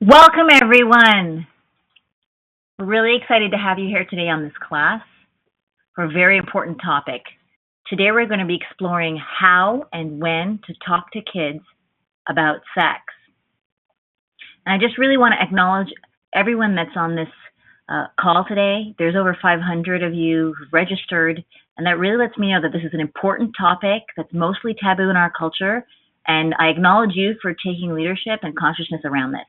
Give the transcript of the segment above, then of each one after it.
Welcome, everyone. We're really excited to have you here today on this class for a very important topic. Today, we're going to be exploring how and when to talk to kids about sex. And I just really want to acknowledge everyone that's on this call today. There's over 500 of you who've registered, and that really lets me know that this is an important topic that's mostly taboo in our culture, and I acknowledge you for taking leadership and consciousness around this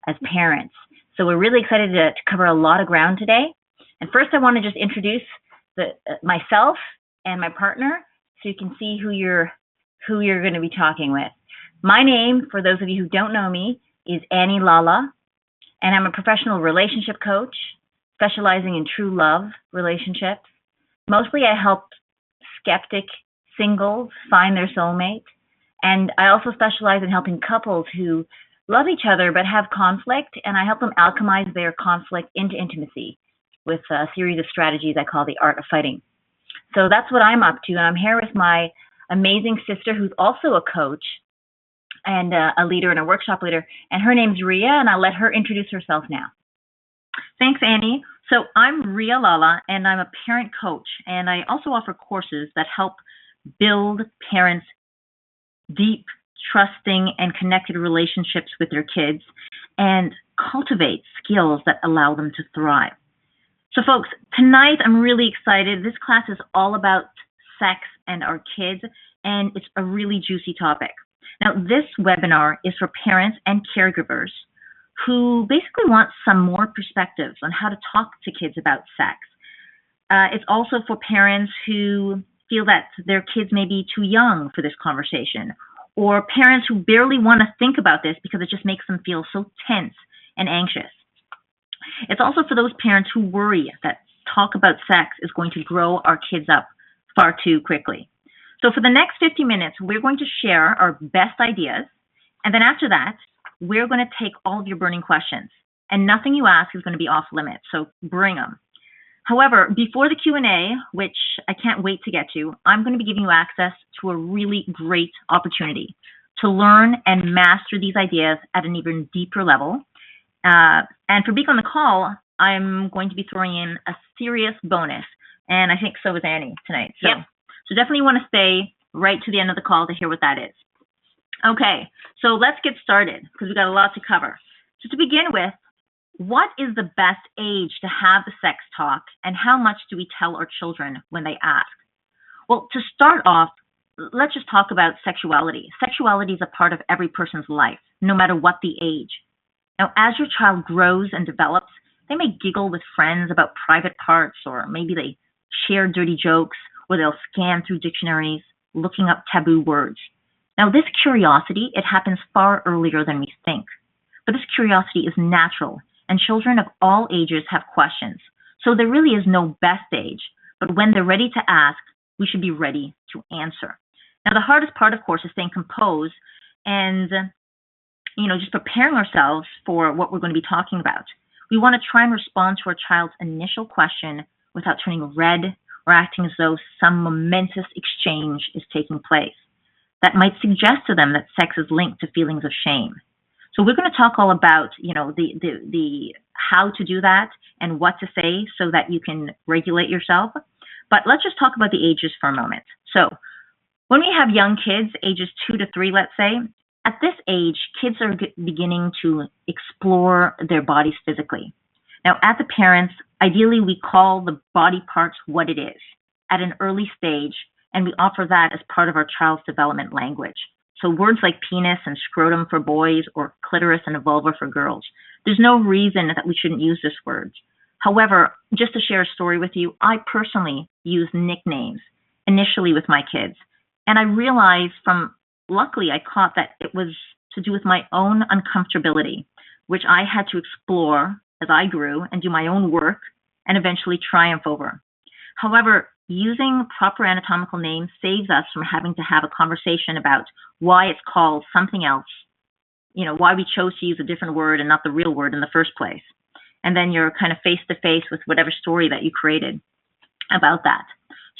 as parents. So we're really excited to cover a lot of ground today. And first, I want to just introduce myself and my partner so you can see who you're going to be talking with. My name, for those of you who don't know me, is Annie Lala, and I'm a professional relationship coach specializing in true love relationships. Mostly I help skeptic singles find their soulmate, and I also specialize in helping couples who love each other but have conflict, and I help them alchemize their conflict into intimacy with a series of strategies I call the art of fighting. So that's what I'm up to, and I'm here with my amazing sister who's also a coach and a leader and a workshop leader, and her name's Ria, and I'll let her introduce herself now. Thanks, Annie. So I'm Ria Lala, and I'm a parent coach, and I also offer courses that help build parents' deep, trusting, and connected relationships with their kids and cultivate skills that allow them to thrive. So folks, tonight I'm really excited. This class is all about sex and our kids, and it's a really juicy topic. Now, this webinar is for parents and caregivers who basically want some more perspectives on how to talk to kids about sex. It's also for parents who feel that their kids may be too young for this conversation, or parents who barely want to think about this because it just makes them feel so tense and anxious. It's also for those parents who worry that talk about sex is going to grow our kids up far too quickly. So for the next 50 minutes, we're going to share our best ideas, and then after that, we're going to take all of your burning questions, and nothing you ask is going to be off limits, so bring them. However, before the Q&A, which I can't wait to get to, I'm going to be giving you access to a really great opportunity to learn and master these ideas at an even deeper level. And for being on the call, I'm going to be throwing in a serious bonus, and I think so is Annie tonight. So definitely want to stay right to the end of the call to hear what that is. Okay, so let's get started because we've got a lot to cover. So to begin with, what is the best age to have the sex talk, and how much do we tell our children when they ask? Well, to start off, let's just talk about sexuality. Sexuality is a part of every person's life, no matter what the age. Now, as your child grows and develops, they may giggle with friends about private parts, or maybe they share dirty jokes, or they'll scan through dictionaries, looking up taboo words. Now, this curiosity, it happens far earlier than we think. But this curiosity is natural, and children of all ages have questions. So there really is no best age, but when they're ready to ask, we should be ready to answer. Now, the hardest part, of course, is staying composed and, just preparing ourselves for what we're going to be talking about. We want to try and respond to our child's initial question without turning red or acting as though some momentous exchange is taking place. That might suggest to them that sex is linked to feelings of shame. So we're going to talk all about, the how to do that and what to say so that you can regulate yourself. But let's just talk about the ages for a moment. So when we have young kids, ages 2 to 3, let's say, at this age, kids are beginning to explore their bodies physically. Now, as the parents, ideally we call the body parts what it is at an early stage, and we offer that as part of our child's development language. So words like penis and scrotum for boys, or clitoris and vulva for girls. There's no reason that we shouldn't use this word. However, just to share a story with you, I personally use nicknames initially with my kids. And I realized luckily I caught that it was to do with my own uncomfortability, which I had to explore as I grew and do my own work and eventually triumph over. However, using proper anatomical names saves us from having to have a conversation about why it's called something else, why we chose to use a different word and not the real word in the first place. And then you're kind of face to face with whatever story that you created about that.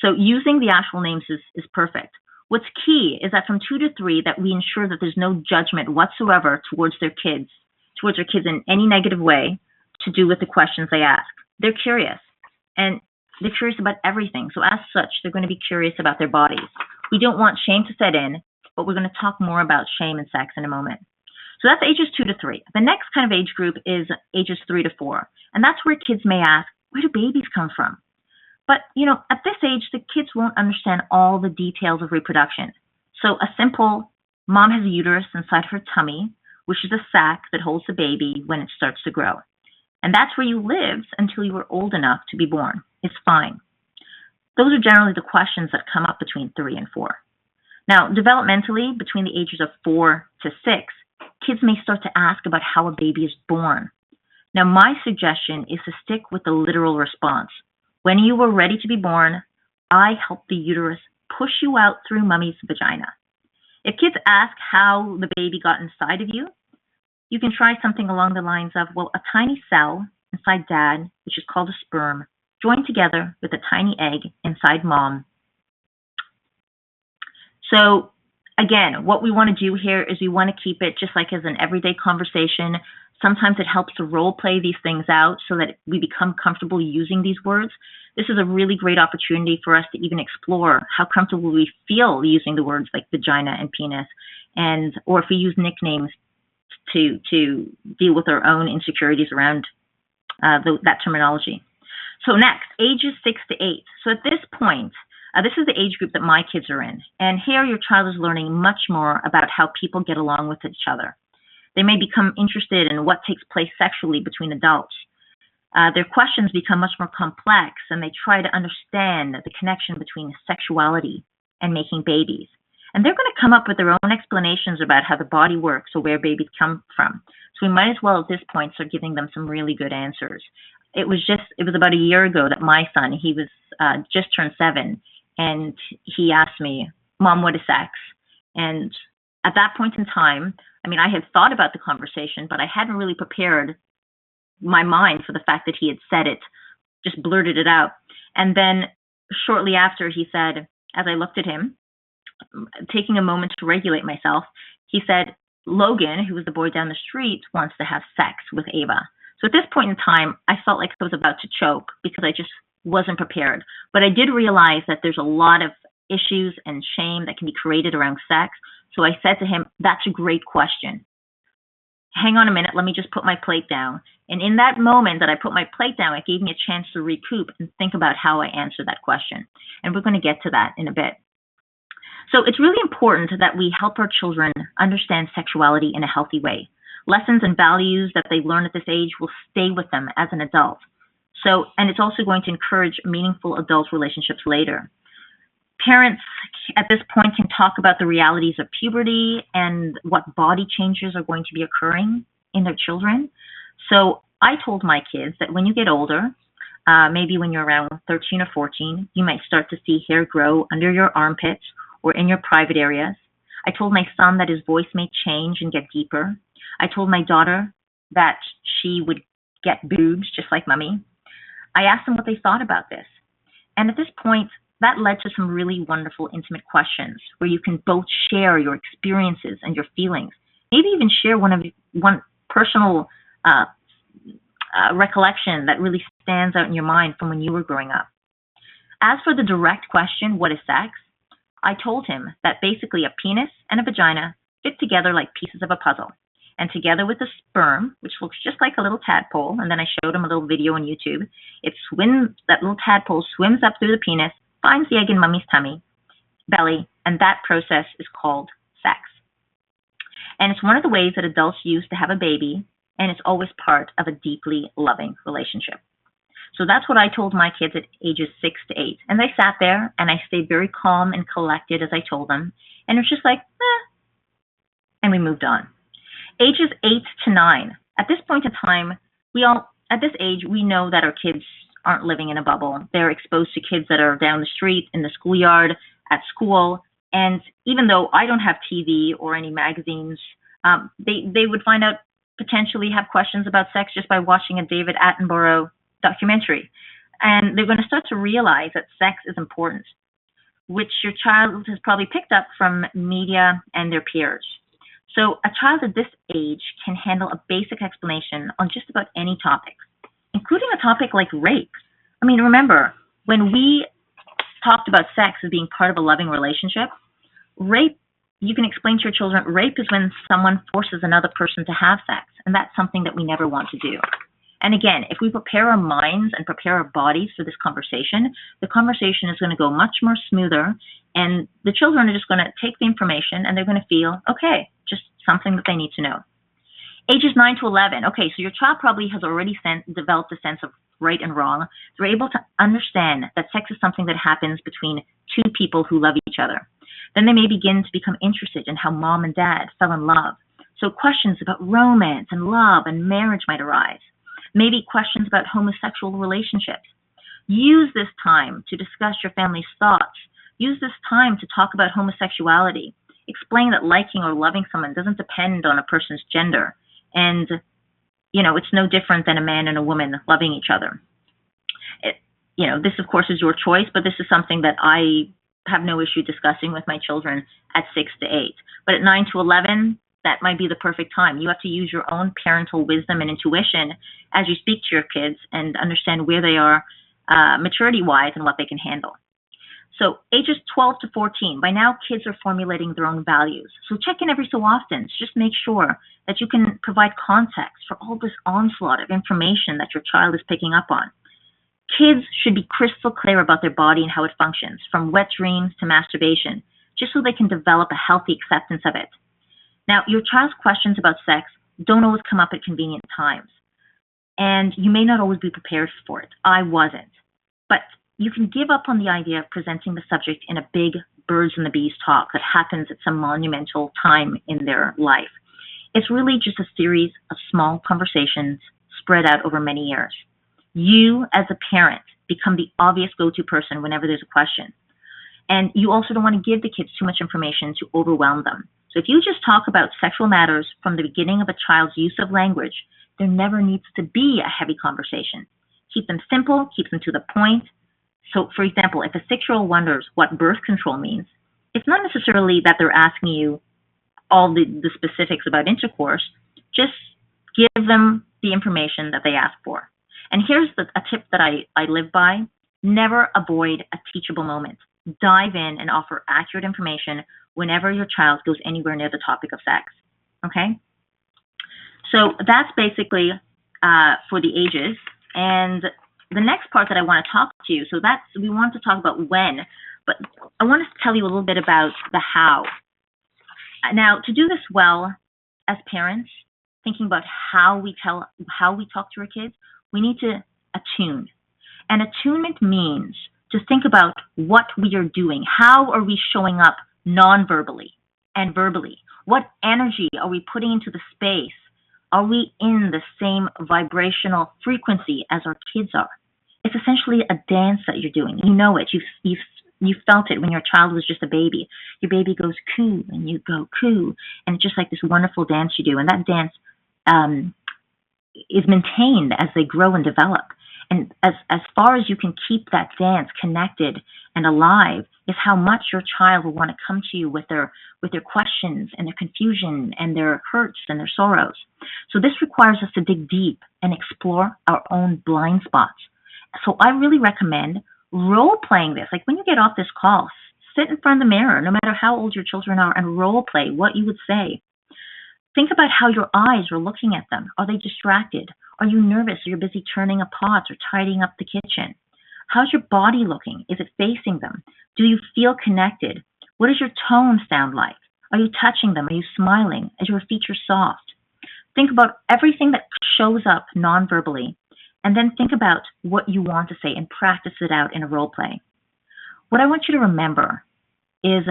So using the actual names is perfect. What's key is that from 2 to 3 that we ensure that there's no judgment whatsoever towards their kids, towards their kids in any negative way to do with the questions they ask. They're curious, and they're curious about everything. So as such, they're going to be curious about their bodies. We don't want shame to set in, but we're going to talk more about shame and sex in a moment. So that's ages 2 to 3. The next kind of age group is ages 3 to 4. And that's where kids may ask, where do babies come from? But, at this age, the kids won't understand all the details of reproduction. So a simple, mom has a uterus inside her tummy, which is a sac that holds the baby when it starts to grow. And that's where you lived until you were old enough to be born. It's fine. Those are generally the questions that come up between 3 and 4. Now, developmentally, between the ages of 4 to 6, kids may start to ask about how a baby is born. Now, my suggestion is to stick with the literal response. When you were ready to be born, I helped the uterus push you out through mommy's vagina. If kids ask how the baby got inside of you, you can try something along the lines of, well, a tiny cell inside dad, which is called a sperm, joined together with a tiny egg inside mom. So again, what we want to do here is we want to keep it just like as an everyday conversation. Sometimes it helps to role play these things out so that we become comfortable using these words. This is a really great opportunity for us to even explore how comfortable we feel using the words like vagina and penis, or if we use nicknames to deal with our own insecurities around that terminology. So next, ages 6 to 8. So at this point, this is the age group that my kids are in. And here your child is learning much more about how people get along with each other. They may become interested in what takes place sexually between adults. Their questions become much more complex, and they try to understand the connection between sexuality and making babies. And they're going to come up with their own explanations about how the body works or where babies come from. So we might as well at this point start giving them some really good answers. It was about a year ago that my son, he was just turned 7, and he asked me, Mom, what is sex? And at that point in time, I had thought about the conversation, but I hadn't really prepared my mind for the fact that he had said it, just blurted it out. And then shortly after, he said, as I looked at him, taking a moment to regulate myself, he said, Logan, who was the boy down the street, wants to have sex with Ava. So at this point in time, I felt like I was about to choke because I just wasn't prepared. But I did realize that there's a lot of issues and shame that can be created around sex. So I said to him, that's a great question. Hang on a minute, let me just put my plate down. And in that moment that I put my plate down, it gave me a chance to recoup and think about how I answer that question. And we're going to get to that in a bit. So it's really important that we help our children understand sexuality in a healthy way. Lessons and values that they learn at this age will stay with them as an adult. And it's also going to encourage meaningful adult relationships later. Parents at this point can talk about the realities of puberty and what body changes are going to be occurring in their children. So I told my kids that when you get older, maybe when you're around 13 or 14, you might start to see hair grow under your armpits or in your private areas. I told my son that his voice may change and get deeper. I told my daughter that she would get boobs just like mommy. I asked them what they thought about this. And at this point, that led to some really wonderful, intimate questions where you can both share your experiences and your feelings. Maybe even share one personal recollection that really stands out in your mind from when you were growing up. As for the direct question, what is sex? I told him that basically a penis and a vagina fit together like pieces of a puzzle. And together with the sperm, which looks just like a little tadpole, and then I showed him a little video on YouTube, that little tadpole swims up through the penis, finds the egg in mommy's belly, and that process is called sex. And it's one of the ways that adults use to have a baby, and it's always part of a deeply loving relationship. So that's what I told my kids at ages 6 to 8. And they sat there, and I stayed very calm and collected as I told them. And it was just like, and we moved on. Ages 8 to 9. At this point in time, at this age, we know that our kids aren't living in a bubble. They're exposed to kids that are down the street, in the schoolyard, at school. And even though I don't have TV or any magazines, they would find out, potentially have questions about sex just by watching a David Attenborough documentary. And they're going to start to realize that sex is important, which your child has probably picked up from media and their peers. So a child at this age can handle a basic explanation on just about any topic, including a topic like rape. I mean, remember, when we talked about sex as being part of a loving relationship, rape, you can explain to your children, rape is when someone forces another person to have sex, and that's something that we never want to do. And again, if we prepare our minds and prepare our bodies for this conversation, the conversation is going to go much more smoother, and the children are just going to take the information and they're going to feel, okay, just something that they need to know. Ages 9 to 11. Okay, so your child probably has already developed a sense of right and wrong. They're able to understand that sex is something that happens between two people who love each other. Then they may begin to become interested in how mom and dad fell in love. So questions about romance and love and marriage might arise. Maybe questions about homosexual relationships. Use this time to discuss your family's thoughts. Use this time to talk about homosexuality. Explain that liking or loving someone doesn't depend on a person's gender. And, it's no different than a man and a woman loving each other. This, of course, is your choice, but this is something that I have no issue discussing with my children at 6 to 8. But at 9 to 11, that might be the perfect time. You have to use your own parental wisdom and intuition as you speak to your kids and understand where they are maturity-wise and what they can handle. So ages 12 to 14, by now kids are formulating their own values. So check in every so often to just make sure that you can provide context for all this onslaught of information that your child is picking up on. Kids should be crystal clear about their body and how it functions, from wet dreams to masturbation, just so they can develop a healthy acceptance of it. Now, your child's questions about sex don't always come up at convenient times, and you may not always be prepared for it. I wasn't. But you can give up on the idea of presenting the subject in a big birds and the bees talk that happens at some monumental time in their life. It's really just a series of small conversations spread out over many years. You, as a parent, become the obvious go-to person whenever there's a question. And you also don't want to give the kids too much information to overwhelm them. So if you just talk about sexual matters from the beginning of a child's use of language, there never needs to be a heavy conversation. Keep them simple, keep them to the point. So, for example, if a 6-year-old wonders what birth control means, it's not necessarily that they're asking you all the specifics about intercourse. Just give them the information that they ask for. And here's a tip that I live by. Never avoid a teachable moment. Dive in and offer accurate information whenever your child goes anywhere near the topic of sex. Okay? So that's basically for the ages. And the next part that I want to talk to you, we want to talk about when, but I want to tell you a little bit about the how. Now, to do this well as parents, thinking about how we talk to our kids, we need to attune. And attunement means to think about what we are doing. How are we showing up non-verbally and verbally? What energy are we putting into the space? Are we in the same vibrational frequency as our kids are? It's essentially a dance that you're doing. You know it. You felt it when your child was just a baby. Your baby goes coo, and you go coo, and it's just like this wonderful dance you do. And that dance is maintained as they grow and develop. And as far as you can keep that dance connected and alive is how much your child will want to come to you with their questions and their confusion and their hurts and their sorrows. So this requires us to dig deep and explore our own blind spots. So I really recommend role-playing this. Like when you get off this call, sit in front of the mirror, no matter how old your children are, and role-play what you would say. Think about how your eyes are looking at them. Are they distracted? Are you nervous? Are you busy turning a pot or tidying up the kitchen? How's your body looking? Is it facing them? Do you feel connected? What does your tone sound like? Are you touching them? Are you smiling? Is your feature soft? Think about everything that shows up non-verbally, and then think about what you want to say and practice it out in a role play. What I want you to remember is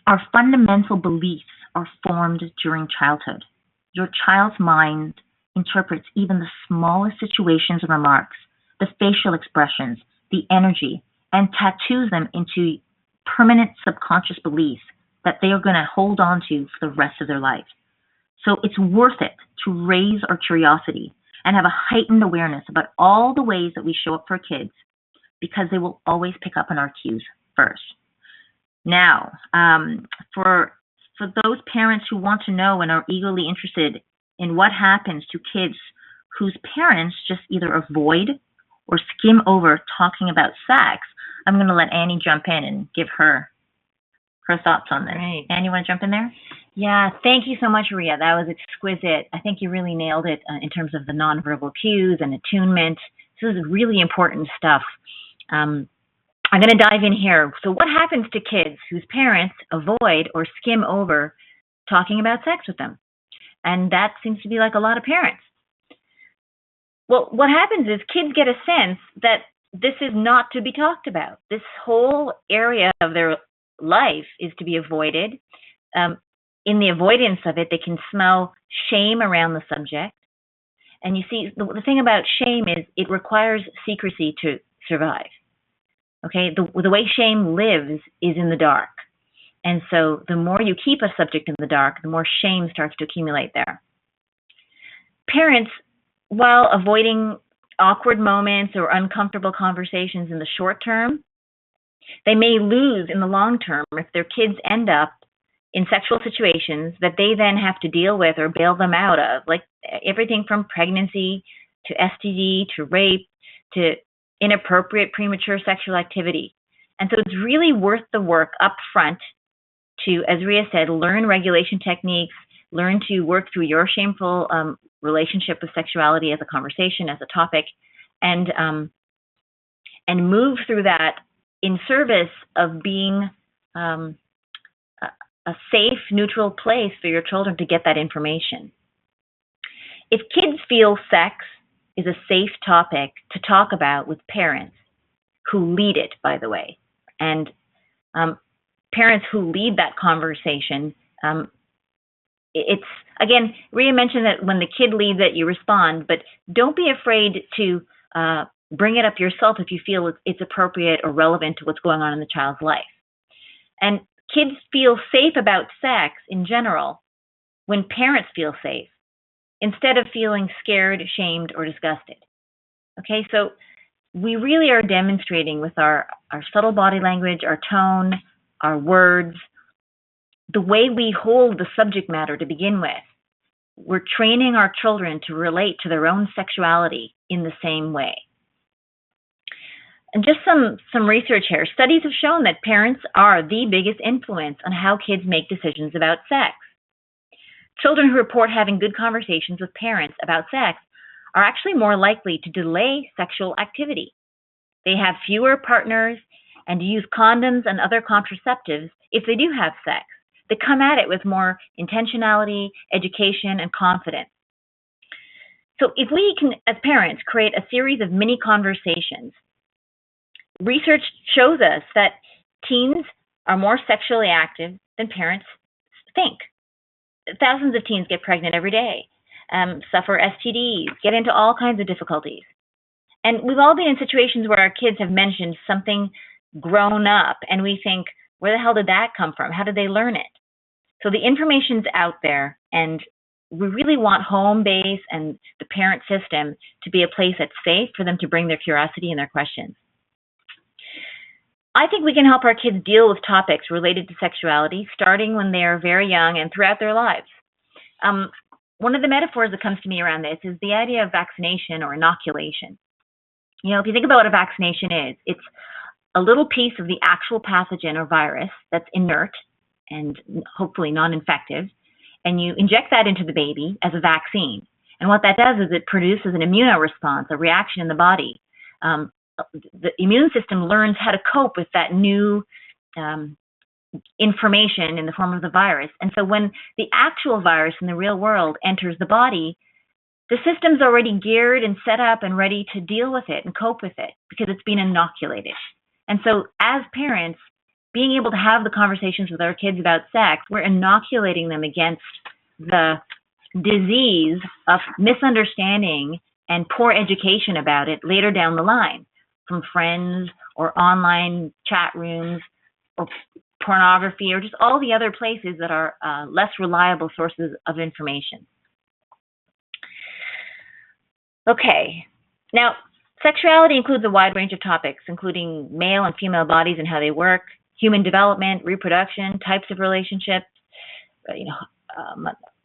our fundamental beliefs are formed during childhood. Your child's mind interprets even the smallest situations and remarks, the facial expressions, the energy, and tattoos them into permanent subconscious beliefs that they are going to hold on to for the rest of their life. So it's worth it to raise our curiosity and have a heightened awareness about all the ways that we show up for kids, because they will always pick up on our cues first. Now, for for those parents who want to know and are eagerly interested in what happens to kids whose parents just either avoid or skim over talking about sex, I'm going to let Annie jump in and give her thoughts on this. Right. Annie, you want to jump in there? Yeah, thank you so much, Ria. That was exquisite. I think you really nailed it in terms of the nonverbal cues and attunement. This is really important stuff. I'm going to dive in here. So what happens to kids whose parents avoid or skim over talking about sex with them? And that seems to be like a lot of parents. Well, what happens is kids get a sense that this is not to be talked about. This whole area of their life is to be avoided. In the avoidance of it, they can smell shame around the subject. And you see, the thing about shame is it requires secrecy to survive. Okay, the way shame lives is in the dark. And so the more you keep a subject in the dark, the more shame starts to accumulate there. Parents, while avoiding awkward moments or uncomfortable conversations in the short term, they may lose in the long term if their kids end up in sexual situations that they then have to deal with or bail them out of, like everything from pregnancy to STD to rape to inappropriate premature sexual activity. And so it's really worth the work up front to, as Ria said, learn regulation techniques, learn to work through your shameful relationship with sexuality as a conversation, as a topic, and move through that in service of being a safe, neutral place for your children to get that information. If kids feel sex is a safe topic to talk about with parents who lead it, by the way, and parents who lead that conversation, it's, again, Ria mentioned that when the kid leads it, you respond, but don't be afraid to bring it up yourself if you feel it's appropriate or relevant to what's going on in the child's life. And kids feel safe about sex in general when parents feel safe, instead of feeling scared, shamed, or disgusted. Okay, so we really are demonstrating with our subtle body language, our tone, our words, the way we hold the subject matter to begin with. We're training our children to relate to their own sexuality in the same way. And just some research here. Studies have shown that parents are the biggest influence on how kids make decisions about sex. Children who report having good conversations with parents about sex are actually more likely to delay sexual activity. They have fewer partners and use condoms and other contraceptives if they do have sex. They come at it with more intentionality, education, and confidence. So if we can, as parents, create a series of mini conversations, research shows us that teens are more sexually active than parents think. Thousands of teens get pregnant every day, suffer STDs, get into all kinds of difficulties. And we've all been in situations where our kids have mentioned something grown up, and we think, where the hell did that come from? How did they learn it? So the information's out there, and we really want home base and the parent system to be a place that's safe for them to bring their curiosity and their questions. I think we can help our kids deal with topics related to sexuality, starting when they are very young and throughout their lives. One of the metaphors that comes to me around this is the idea of vaccination or inoculation. You know, if you think about what a vaccination is, it's a little piece of the actual pathogen or virus that's inert and hopefully non-infective, and you inject that into the baby as a vaccine. And what that does is it produces an immunoresponse, a reaction in the body. The immune system learns how to cope with that new information in the form of the virus. And so when the actual virus in the real world enters the body, the system's already geared and set up and ready to deal with it and cope with it because it's been inoculated. And so as parents, being able to have the conversations with our kids about sex, we're inoculating them against the disease of misunderstanding and poor education about it later down the line, from friends or online chat rooms or pornography or just all the other places that are less reliable sources of information. Okay, now sexuality includes a wide range of topics, including male and female bodies and how they work, human development, reproduction, types of relationships,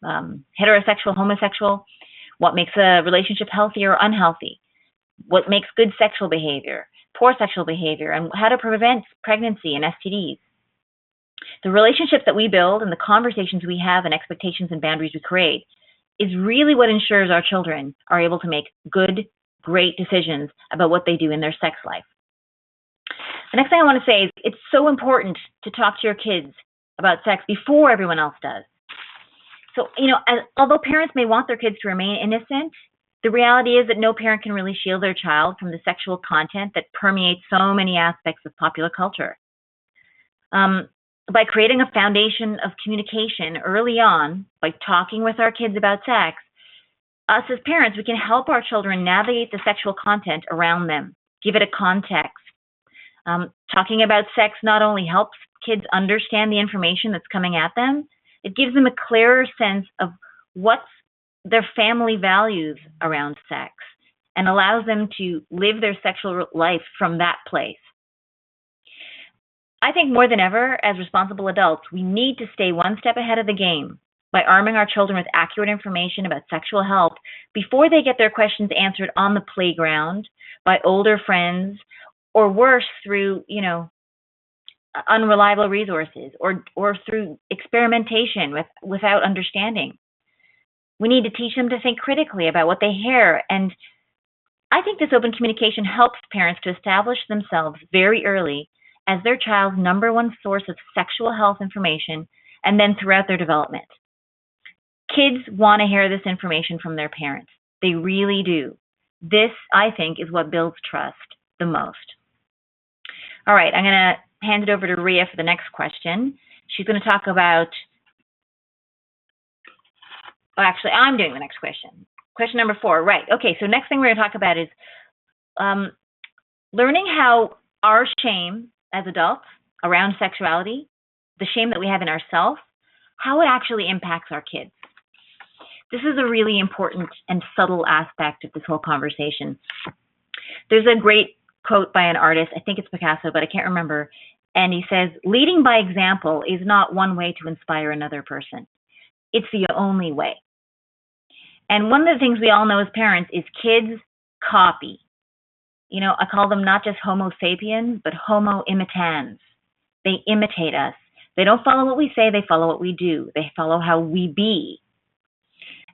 heterosexual, homosexual, what makes a relationship healthy or unhealthy, what makes good sexual behavior, poor sexual behavior, and how to prevent pregnancy and STDs. The relationships that we build and the conversations we have and expectations and boundaries we create is really what ensures our children are able to make good, great decisions about what they do in their sex life. The next thing I want to say is it's so important to talk to your kids about sex before everyone else does. So, although parents may want their kids to remain innocent, the reality is that no parent can really shield their child from the sexual content that permeates so many aspects of popular culture. By creating a foundation of communication early on, by talking with our kids about sex, us as parents, we can help our children navigate the sexual content around them, give it a context. Talking about sex not only helps kids understand the information that's coming at them, it gives them a clearer sense of what's their family values around sex and allows them to live their sexual life from that place. I think more than ever, as responsible adults, we need to stay one step ahead of the game by arming our children with accurate information about sexual health before they get their questions answered on the playground by older friends, or worse, through, unreliable resources or through experimentation without understanding. We need to teach them to think critically about what they hear, and I think this open communication helps parents to establish themselves very early as their child's number one source of sexual health information, and then throughout their development. Kids want to hear this information from their parents. They really do. This, I think, is what builds trust the most. All right, I'm going to hand it over to Ria for the next question. She's going to talk about, I'm doing the next question. Question number 4, right. Okay, so next thing we're going to talk about is learning how our shame as adults around sexuality, the shame that we have in ourselves, how it actually impacts our kids. This is a really important and subtle aspect of this whole conversation. There's a great quote by an artist, I think it's Picasso, but I can't remember, and he says, leading by example is not one way to inspire another person. It's the only way. And one of the things we all know as parents is kids copy. I call them not just Homo sapiens, but Homo imitans. They imitate us. They don't follow what we say, they follow what we do. They follow how we be.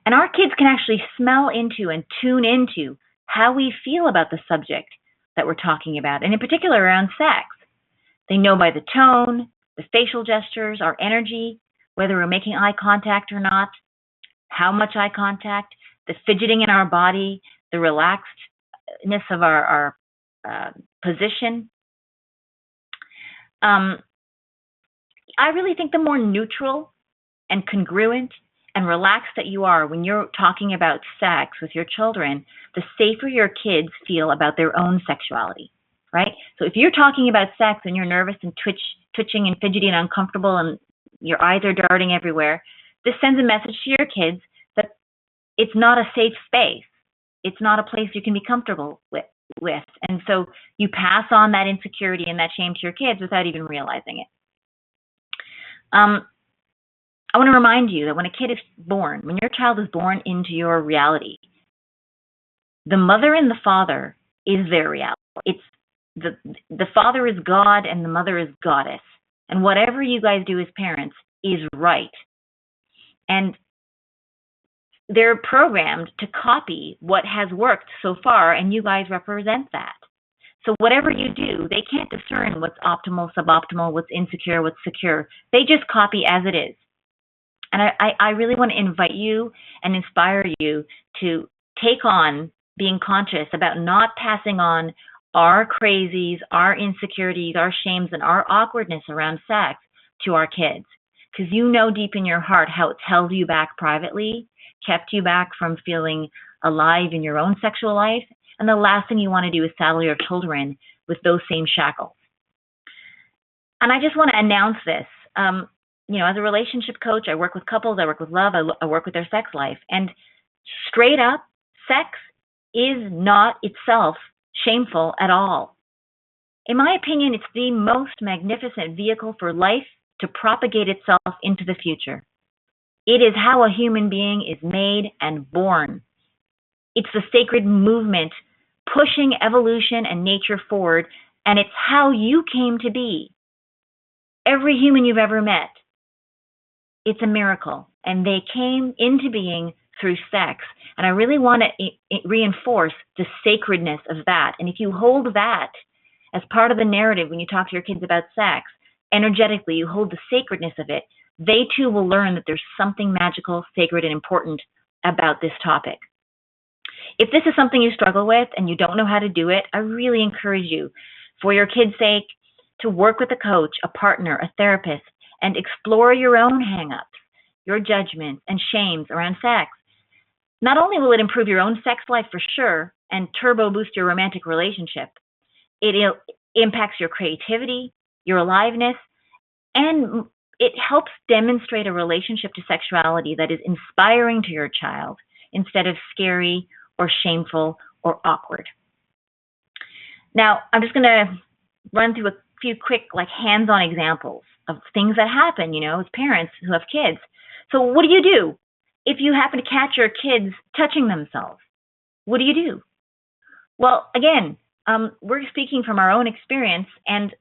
And our kids can actually smell into and tune into how we feel about the subject that we're talking about, and in particular around sex. They know by the tone, the facial gestures, our energy, whether we're making eye contact or not, how much eye contact, the fidgeting in our body, the relaxedness of our position. I really think the more neutral and congruent and relaxed that you are when you're talking about sex with your children, the safer your kids feel about their own sexuality, right? So if you're talking about sex and you're nervous and twitching and fidgety and uncomfortable and your eyes are darting everywhere, this sends a message to your kids that it's not a safe space. It's not a place you can be comfortable with. And so you pass on that insecurity and that shame to your kids without even realizing it. I want to remind you that when a kid is born, when your child is born into your reality, the mother and the father is their reality. It's the father is God and the mother is goddess. And whatever you guys do as parents is right. And they're programmed to copy what has worked so far, and you guys represent that. So whatever you do, they can't discern what's optimal, suboptimal, what's insecure, what's secure. They just copy as it is. And I really want to invite you and inspire you to take on being conscious about not passing on our crazies, our insecurities, our shames, and our awkwardness around sex to our kids. Because you know deep in your heart how it's held you back privately, kept you back from feeling alive in your own sexual life, and the last thing you want to do is saddle your children with those same shackles. And I just want to announce this. As a relationship coach, I work with couples, I work with love, I work with their sex life. And straight up, sex is not itself shameful at all. In my opinion, it's the most magnificent vehicle for life to propagate itself into the future. It is how a human being is made and born. It's the sacred movement pushing evolution and nature forward, and it's how you came to be. Every human you've ever met, it's a miracle, and they came into being through sex. And I really want to reinforce the sacredness of that. And if you hold that as part of the narrative when you talk to your kids about sex, energetically, you hold the sacredness of it, they too will learn that there's something magical, sacred, and important about this topic. If this is something you struggle with and you don't know how to do it, I really encourage you, for your kids' sake, to work with a coach, a partner, a therapist, and explore your own hang-ups, your judgments and shames around sex. Not only will it improve your own sex life for sure and turbo boost your romantic relationship, it impacts your creativity, your aliveness, and it helps demonstrate a relationship to sexuality that is inspiring to your child instead of scary or shameful or awkward. Now, I'm just going to run through a few quick, hands-on examples of things that happen, as parents who have kids. So what do you do if you happen to catch your kids touching themselves? What do you do? Well, again, we're speaking from our own experience, and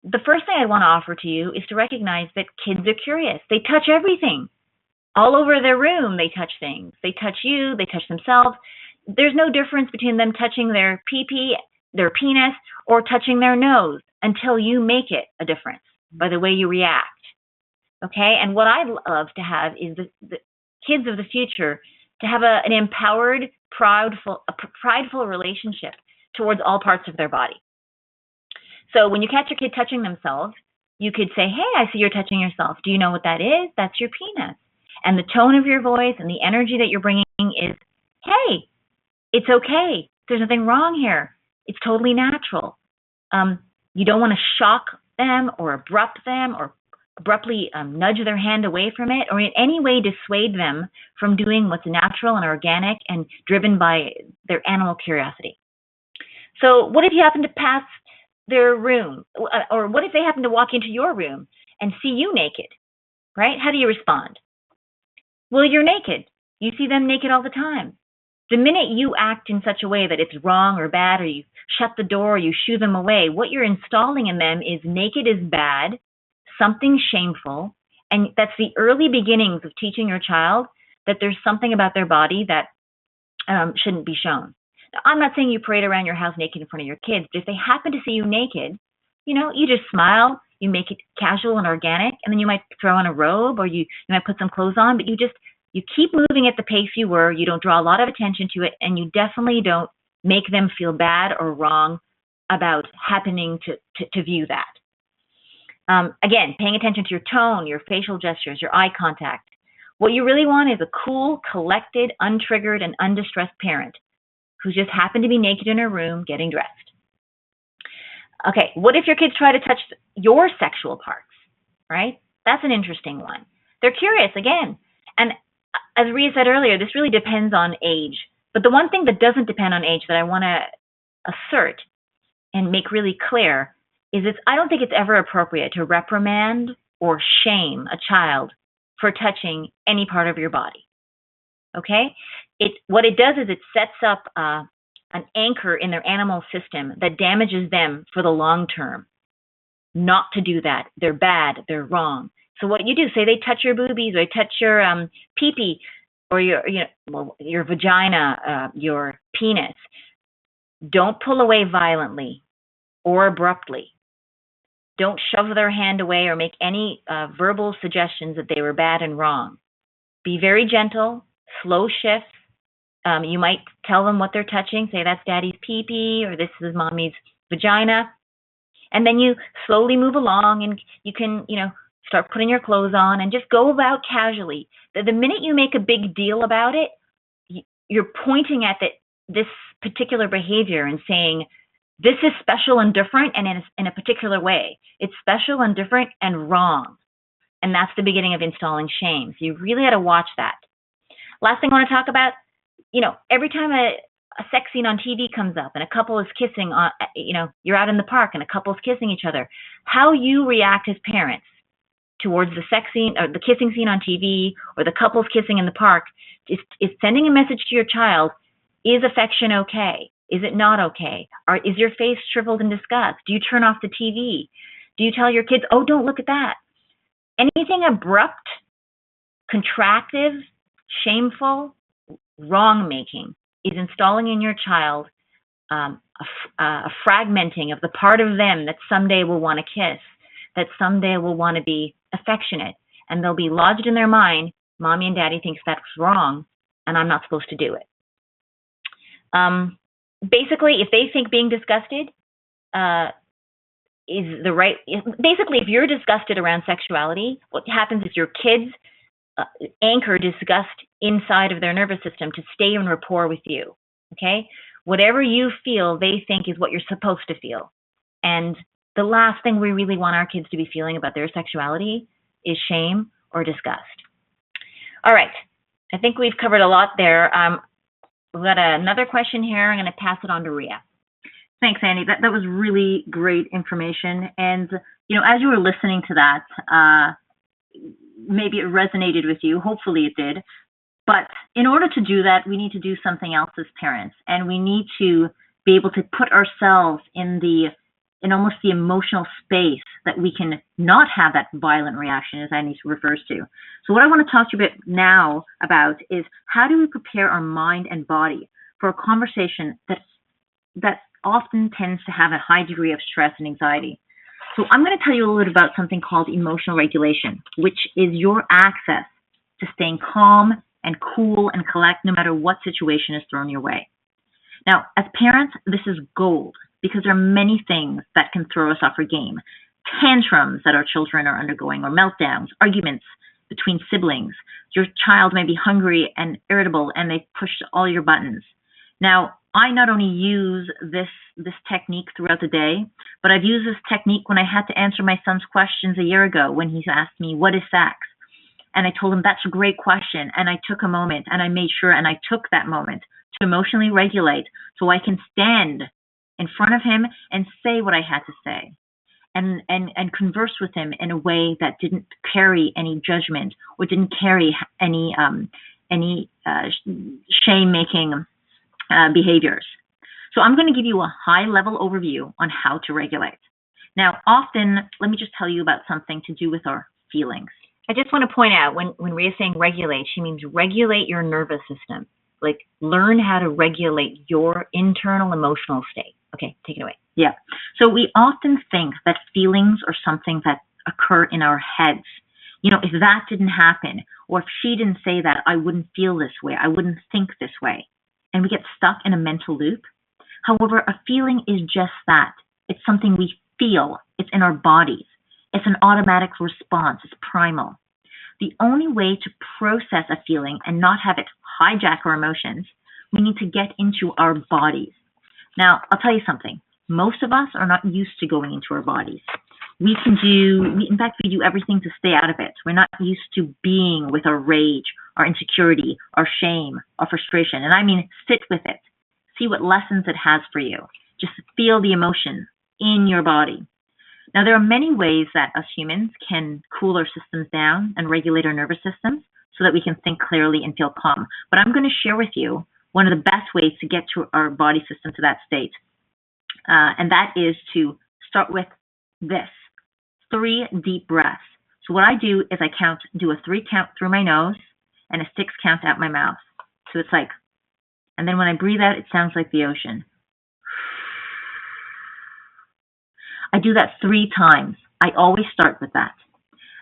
the first thing I want to offer to you is to recognize that kids are curious. They touch everything. All over their room, they touch things. They touch you, they touch themselves. There's no difference between them touching their pee-pee, their penis, or touching their nose until you make it a difference by the way you react. Okay? And what I'd love to have is the kids of the future to have an empowered, prideful relationship towards all parts of their body. So when you catch your kid touching themselves, you could say, hey, I see you're touching yourself. Do you know what that is? That's your penis. And the tone of your voice and the energy that you're bringing is, hey, it's okay. There's nothing wrong here. It's totally natural. You don't want to shock them or abrupt them or abruptly nudge their hand away from it or in any way dissuade them from doing what's natural and organic and driven by their animal curiosity. So what if you happen to pass their room, or what if they happen to walk into your room and see you naked, right? How do you respond? Well, you're naked. You see them naked all the time. The minute you act in such a way that it's wrong or bad, or you shut the door or you shoo them away, what you're installing in them is naked is bad, something shameful, and that's the early beginnings of teaching your child that there's something about their body that shouldn't be shown. Now, I'm not saying you parade around your house naked in front of your kids, but if they happen to see you naked, you just smile, you make it casual and organic, and then you might throw on a robe or you might put some clothes on, but you keep moving at the pace you were, you don't draw a lot of attention to it, and you definitely don't make them feel bad or wrong about happening to view that. Again, paying attention to your tone, your facial gestures, your eye contact. What you really want is a cool, collected, untriggered, and undistressed parent who just happened to be naked in her room getting dressed. Okay, what if your kids try to touch your sexual parts, right? That's an interesting one. They're curious, again. And as Rhea said earlier, this really depends on age. But the one thing that doesn't depend on age that I want to assert and make really clear is I don't think it's ever appropriate to reprimand or shame a child for touching any part of your body. Okay? What it does is it sets up an anchor in their animal system that damages them for the long term. Not to do that. They're bad. They're wrong. So what you do, say they touch your boobies or they touch your pee-pee or your vagina, your penis. Don't pull away violently or abruptly. Don't shove their hand away or make any verbal suggestions that they were bad and wrong. Be very gentle, slow shifts. You might tell them what they're touching. Say that's daddy's pee-pee or this is mommy's vagina. And then you slowly move along and you can, start putting your clothes on and just go about casually. The minute you make a big deal about it, you're pointing at this particular behavior and saying, this is special and different and in a particular way. It's special and different and wrong. And that's the beginning of installing shame. So you really got to watch that. Last thing I want to talk about, every time a sex scene on TV comes up and a couple is kissing, you're out in the park and a couple's kissing each other, how you react as parents towards the sex scene or the kissing scene on TV or the couples kissing in the park is sending a message to your child, is affection okay? Is it not okay? Is your face shriveled in disgust? Do you turn off the TV? Do you tell your kids, oh, don't look at that? Anything abrupt, contractive, shameful, wrong-making is installing in your child a fragmenting of the part of them that someday will want to kiss, that someday will want to be affectionate, and they'll be lodged in their mind, mommy and daddy thinks that's wrong, and I'm not supposed to do it. Basically, if they think being disgusted is the right, basically, if you're disgusted around sexuality, what happens is your kids anchor disgust inside of their nervous system to stay in rapport with you, okay? Whatever you feel, they think is what you're supposed to feel. And the last thing we really want our kids to be feeling about their sexuality is shame or disgust. All right, I think we've covered a lot there. We've got another question here. I'm going to pass it on to Rhea. Thanks, Annie. That was really great information. And, you know, as you were listening to that, maybe it resonated with you. Hopefully it did. But in order to do that, we need to do something else as parents. And we need to be able to put ourselves in almost the emotional space that we can not have that violent reaction, as Annie refers to. So what I want to talk to you about now about is how do we prepare our mind and body for a conversation that often tends to have a high degree of stress and anxiety. So I'm going to tell you a little bit about something called emotional regulation, which is your access to staying calm and cool and collect no matter what situation is thrown your way. Now, as parents, this is gold because there are many things that can throw us off our game. Tantrums that our children are undergoing, or meltdowns, arguments between siblings. Your child may be hungry and irritable and they've pushed all your buttons. Now, I not only use this technique throughout the day, but I've used this technique when I had to answer my son's questions a year ago when he asked me, what is sex? And I told him, that's a great question. And I took a moment and I made sure and I took that moment to emotionally regulate so I can stand in front of him and say what I had to say and converse with him in a way that didn't carry any judgment or didn't carry any shame-making behaviors. So I'm going to give you a high-level overview on how to regulate. Now, often, let me just tell you about something to do with our feelings. I just want to point out, when Rhea's saying regulate, she means regulate your nervous system. Like, learn how to regulate your internal emotional state. Okay, take it away. Yeah. So we often think that feelings are something that occur in our heads. You know, if that didn't happen, or if she didn't say that, I wouldn't feel this way. I wouldn't think this way. And we get stuck in a mental loop. However, a feeling is just that. It's something we feel. It's in our bodies. It's an automatic response. It's primal. The only way to process a feeling and not have it hijack our emotions, we need to get into our bodies. Now, I'll tell you something. Most of us are not used to going into our bodies. In fact, we do everything to stay out of it. We're not used to being with our rage, our insecurity, our shame, our frustration. And I mean, sit with it. See what lessons it has for you. Just feel the emotion in your body. Now, there are many ways that us humans can cool our systems down and regulate our nervous systems so that we can think clearly and feel calm. But I'm going to share with you one of the best ways to get to our body system to that state. And that is to start with this, 3 deep breaths. So what I do is I do a 3 count through my nose and a 6 count out my mouth. So it's like, and then when I breathe out, it sounds like the ocean. I do that 3 times. I always start with that.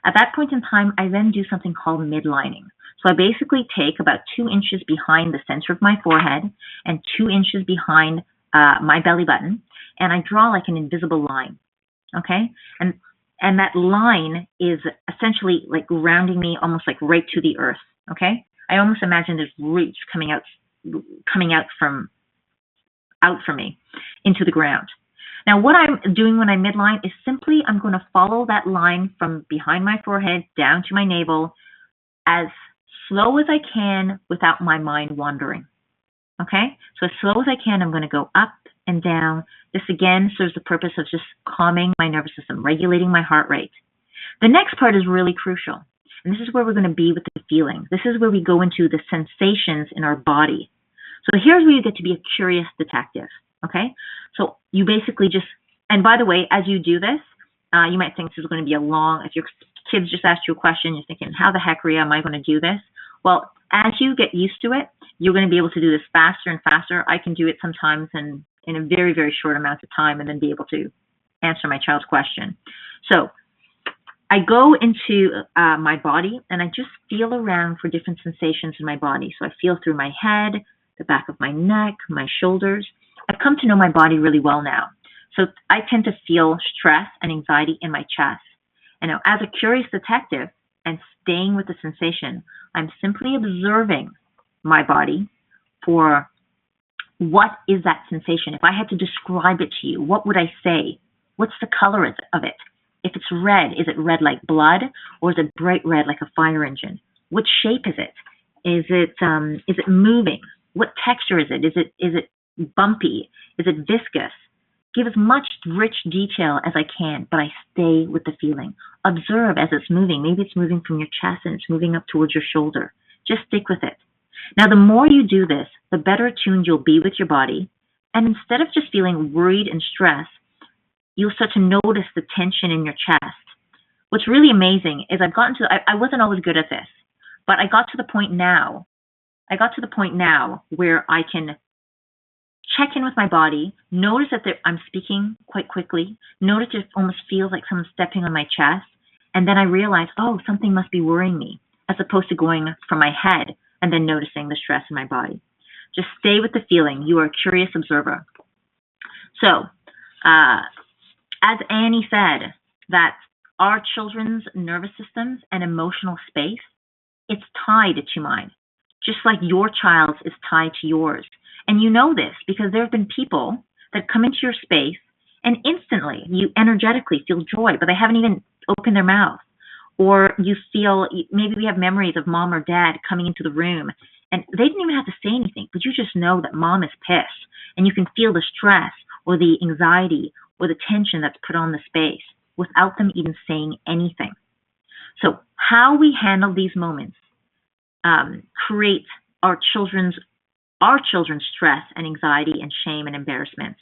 At that point in time, I then do something called midlining. So I basically take about 2 inches behind the center of my forehead and 2 inches behind my belly button, and I draw like an invisible line, okay? And that line is essentially like grounding me almost like right to the earth, okay? I almost imagine there's roots coming out from me into the ground. Now, what I'm doing when I midline is simply I'm going to follow that line from behind my forehead down to my navel as slow as I can without my mind wandering. Okay? So as slow as I can, I'm going to go up and down. This again serves the purpose of just calming my nervous system, regulating my heart rate. The next part is really crucial. And this is where we're going to be with the feeling. This is where we go into the sensations in our body. So here's where you get to be a curious detective, okay? So you basically just, and by the way, as you do this, you might think this is going to be a long, if your kids just asked you a question, you're thinking, how the heck, Rhea, am I going to do this? Well, as you get used to it, you're going to be able to do this faster and faster. I can do it sometimes in a very, very short amount of time and then be able to answer my child's question. So I go into my body and I just feel around for different sensations in my body. So I feel through my head, the back of my neck, my shoulders. I've come to know my body really well now. So I tend to feel stress and anxiety in my chest. And now, as a curious detective and staying with the sensation, I'm simply observing my body for what is that sensation. If I had to describe it to you, what would I say? What's the color of it? If it's red, is it red like blood, or is it bright red like a fire engine? What shape is it? Is it moving? What texture is it? Is it bumpy? Is it viscous? Give as much rich detail as I can, but I stay with the feeling. Observe as it's moving. Maybe it's moving from your chest and it's moving up towards your shoulder. Just stick with it. Now, the more you do this, the better attuned you'll be with your body. And instead of just feeling worried and stressed, you'll start to notice the tension in your chest. What's really amazing is I wasn't always good at this, but I got to the point now where I can check in with my body, notice that I'm speaking quite quickly, notice it almost feels like someone's stepping on my chest, and then I realize, oh, something must be worrying me, as opposed to going from my head and then noticing the stress in my body. Just stay with the feeling. You are a curious observer. So, as Annie said, that our children's nervous systems and emotional space, it's tied to mine, just like your child's is tied to yours. And you know this because there have been people that come into your space and instantly you energetically feel joy, but they haven't even opened their mouth. Or you feel, maybe we have memories of mom or dad coming into the room and they didn't even have to say anything, but you just know that mom is pissed and you can feel the stress or the anxiety or the tension that's put on the space without them even saying anything. So how we handle these moments create our children's stress and anxiety and shame and embarrassment.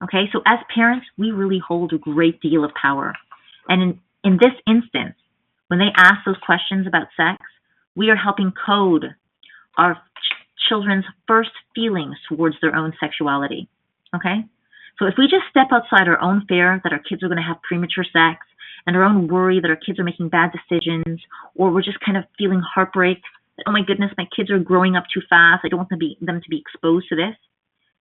Okay, so as parents, we really hold a great deal of power. And in this instance, when they ask those questions about sex, we are helping code our children's first feelings towards their own sexuality. Okay? So if we just step outside our own fear that our kids are going to have premature sex and our own worry that our kids are making bad decisions, or we're just kind of feeling heartbreak, that, oh my goodness, my kids are growing up too fast, I don't want them to be exposed to this,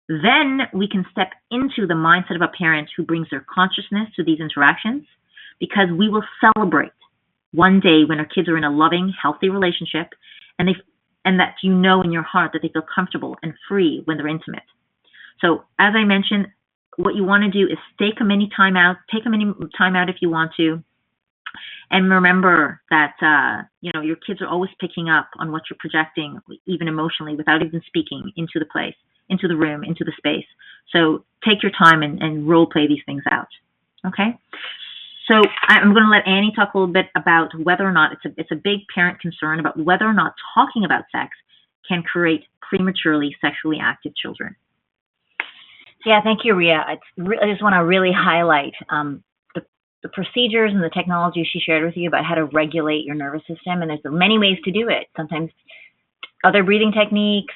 then we can step into the mindset of a parent who brings their consciousness to these interactions, because we will celebrate one day when our kids are in a loving, healthy relationship and that you know in your heart that they feel comfortable and free when they're intimate. So as I mentioned, what you want to do is take a mini time out if you want to, and remember that your kids are always picking up on what you're projecting, even emotionally, without even speaking, into the place, into the room, into the space. So take your time and role play these things out. Okay. So I'm going to let Annie talk a little bit about whether or not it's a big parent concern about whether or not talking about sex can create prematurely sexually active children. Yeah, thank you, Rhea. I just want to really highlight the procedures and the technology she shared with you about how to regulate your nervous system. And there's many ways to do it. Sometimes other breathing techniques,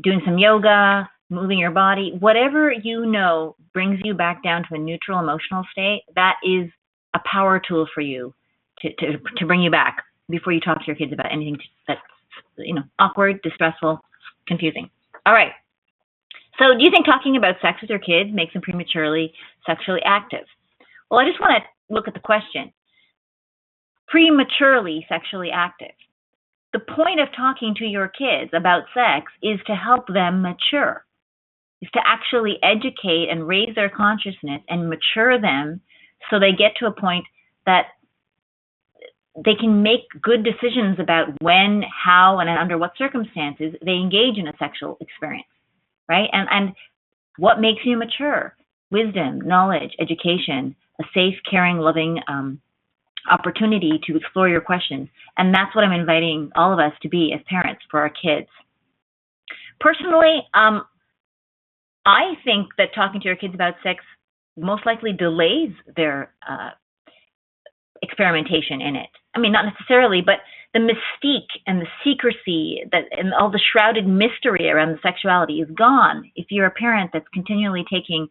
doing some yoga, moving your body, whatever you know brings you back down to a neutral emotional state, that is a power tool for you to bring you back before you talk to your kids about anything that's awkward, distressful, confusing. All right. So do you think talking about sex with your kids makes them prematurely sexually active? Well, I just want to look at the question. Prematurely sexually active. The point of talking to your kids about sex is to help them mature, is to actually educate and raise their consciousness and mature them so they get to a point that they can make good decisions about when, how, and under what circumstances they engage in a sexual experience. Right? And what makes you mature? Wisdom, knowledge, education, a safe, caring, loving opportunity to explore your questions. And that's what I'm inviting all of us to be as parents for our kids. Personally, I think that talking to your kids about sex most likely delays their experimentation in it. I mean, not necessarily, but the mystique and the secrecy and all the shrouded mystery around the sexuality is gone if you're a parent that's continually taking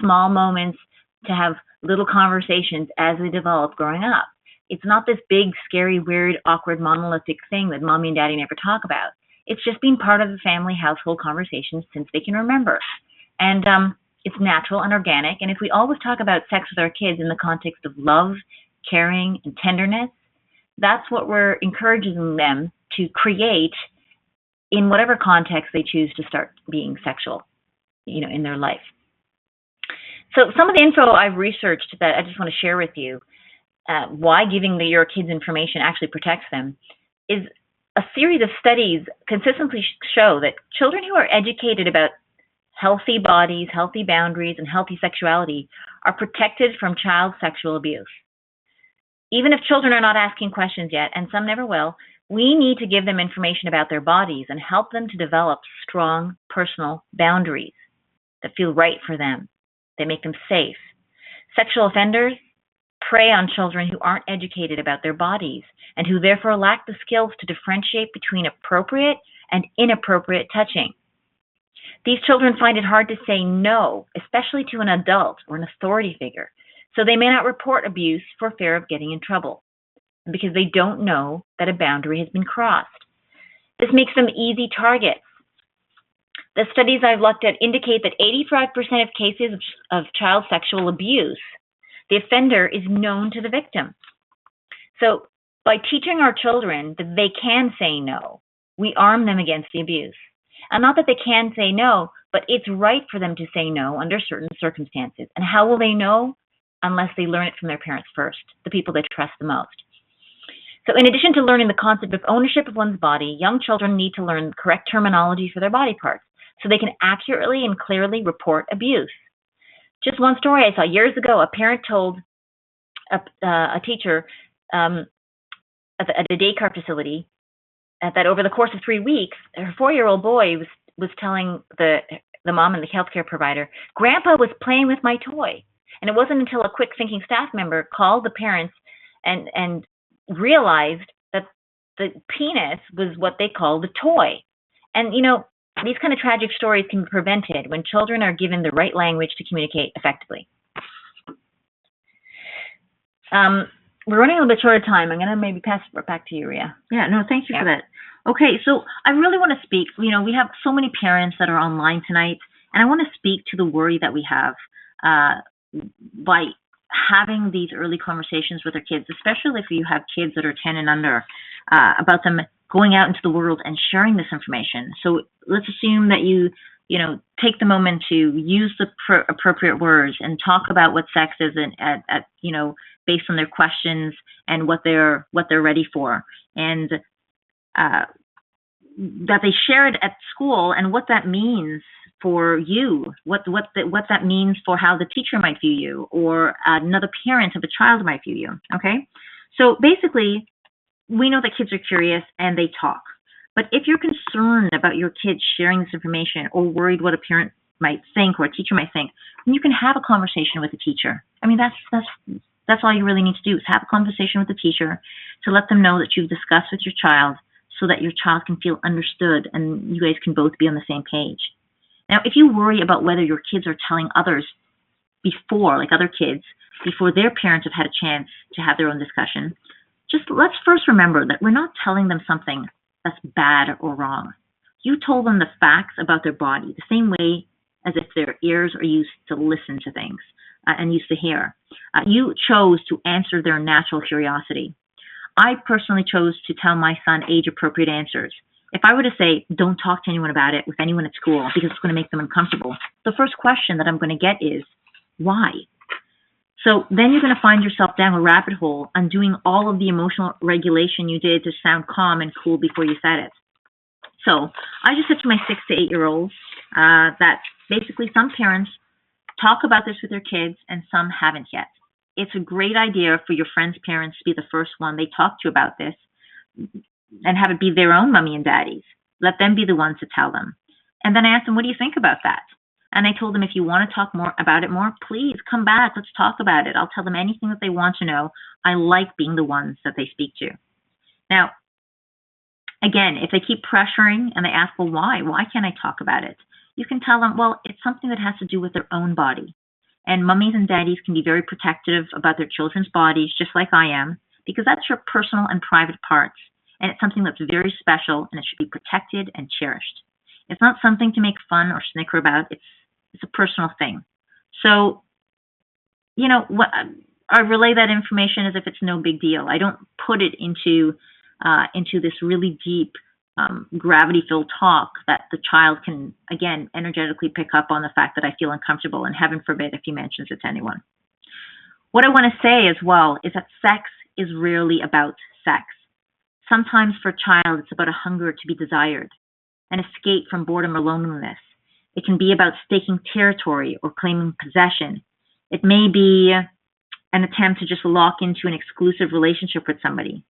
small moments to have little conversations as they develop growing up. It's not this big, scary, weird, awkward, monolithic thing that mommy and daddy never talk about. It's just been part of the family household conversations since they can remember. And it's natural and organic. And if we always talk about sex with our kids in the context of love, caring, and tenderness, that's what we're encouraging them to create in whatever context they choose to start being sexual, in their life. So some of the info I've researched that I just want to share with you, why giving your kids information actually protects them, is a series of studies consistently show that children who are educated about healthy bodies, healthy boundaries, and healthy sexuality are protected from child sexual abuse. Even if children are not asking questions yet, and some never will, we need to give them information about their bodies and help them to develop strong personal boundaries that feel right for them, that make them safe. Sexual offenders prey on children who aren't educated about their bodies and who therefore lack the skills to differentiate between appropriate and inappropriate touching. These children find it hard to say no, especially to an adult or an authority figure, so they may not report abuse for fear of getting in trouble, because they don't know that a boundary has been crossed. This makes them easy targets. The studies I've looked at indicate that 85% of cases of child sexual abuse, the offender is known to the victim. So by teaching our children that they can say no, we arm them against the abuse. And not that they can say no, but it's right for them to say no under certain circumstances. And how will they know? Unless they learn it from their parents first, the people they trust the most. So in addition to learning the concept of ownership of one's body, young children need to learn correct terminology for their body parts so they can accurately and clearly report abuse. Just one story I saw years ago, a parent told a teacher at a daycare facility that over the course of 3 weeks, her 4-year-old boy was telling the mom and the healthcare provider, "Grandpa was playing with my toy." And it wasn't until a quick thinking staff member called the parents and realized that the penis was what they called the toy. And, these kind of tragic stories can be prevented when children are given the right language to communicate effectively. We're running a little bit short of time. I'm going to maybe pass it back to you, Ria. Yeah, no, thank you for that. Okay, so I really want to speak. We have so many parents that are online tonight, and I want to speak to the worry that we have by having these early conversations with our kids, especially if you have kids that are 10 and under, about them going out into the world and sharing this information. So let's assume that you take the moment to use the appropriate words and talk about what sex is at based on their questions and what they're ready for, and that they share it at school and what that means for you, what that means for how the teacher might view you or another parent of a child might view you, okay? So basically, we know that kids are curious and they talk. But if you're concerned about your kids sharing this information or worried what a parent might think or a teacher might think, then you can have a conversation with the teacher. I mean, that's all you really need to do is have a conversation with the teacher to let them know that you've discussed with your child so that your child can feel understood and you guys can both be on the same page. Now, if you worry about whether your kids are telling others before, like other kids, before their parents have had a chance to have their own discussion, just let's first remember that we're not telling them something that's bad or wrong. You told them the facts about their body, the same way as if their ears are used to listen to things and used to hear. You chose to answer their natural curiosity. I personally chose to tell my son age-appropriate answers. If I were to say, don't talk to anyone about it with anyone at school because it's going to make them uncomfortable, the first question that I'm going to get is, why? So then you're going to find yourself down a rabbit hole undoing all of the emotional regulation you did to sound calm and cool before you said it. So I just said to my 6 to 8 year olds that basically some parents talk about this with their kids and some haven't yet. it's a great idea for your friends' parents to be the first one they talk to about this and have it be their own mommy and daddies. Let them be the ones to tell them. And then I asked them, what do you think about that? And I told them, if you want to talk more about it more, please come back. Let's talk about it. I'll tell them anything that they want to know. I like being the ones that they speak to. Now, again, if they keep pressuring and they ask, well, why? Why can't I talk about it? You can tell them, well, it's something that has to do with their own body. And mummies and daddies can be very protective about their children's bodies, just like I am, because that's your personal and private parts. And it's something that's very special, and it should be protected and cherished. It's not something to make fun or snicker about. It's a personal thing. So, I relay that information as if it's no big deal. I don't put it into this really deep, gravity-filled talk that the child can, again, energetically pick up on the fact that I feel uncomfortable, and heaven forbid if he mentions it to anyone. What I want to say as well is that sex is rarely about sex. Sometimes for a child, it's about a hunger to be desired, an escape from boredom or loneliness. It can be about staking territory or claiming possession. It may be an attempt to just lock into an exclusive relationship with somebody.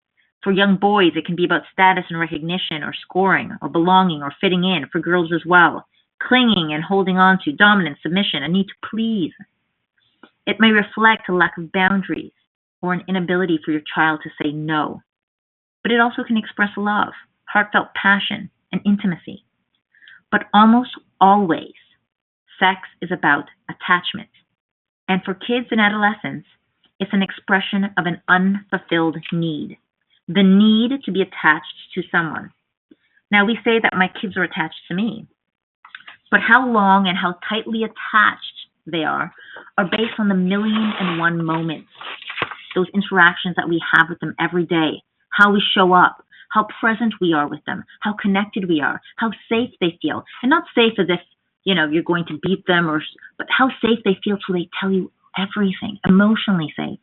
For young boys, it can be about status and recognition, or scoring, or belonging, or fitting in. For girls as well, clinging and holding on to, dominance, submission, a need to please. It may reflect a lack of boundaries or an inability for your child to say no. But it also can express love, heartfelt passion, and intimacy. But almost always, sex is about attachment. And for kids and adolescents, it's an expression of an unfulfilled need. The need to be attached to someone. Now, we say that my kids are attached to me, but how long and how tightly attached they are based on the 1,000,001 moments, those interactions that we have with them every day, how we show up, how present we are with them, how connected we are, how safe they feel. And not safe as if, you're going to beat them, but how safe they feel till they tell you everything, emotionally safe.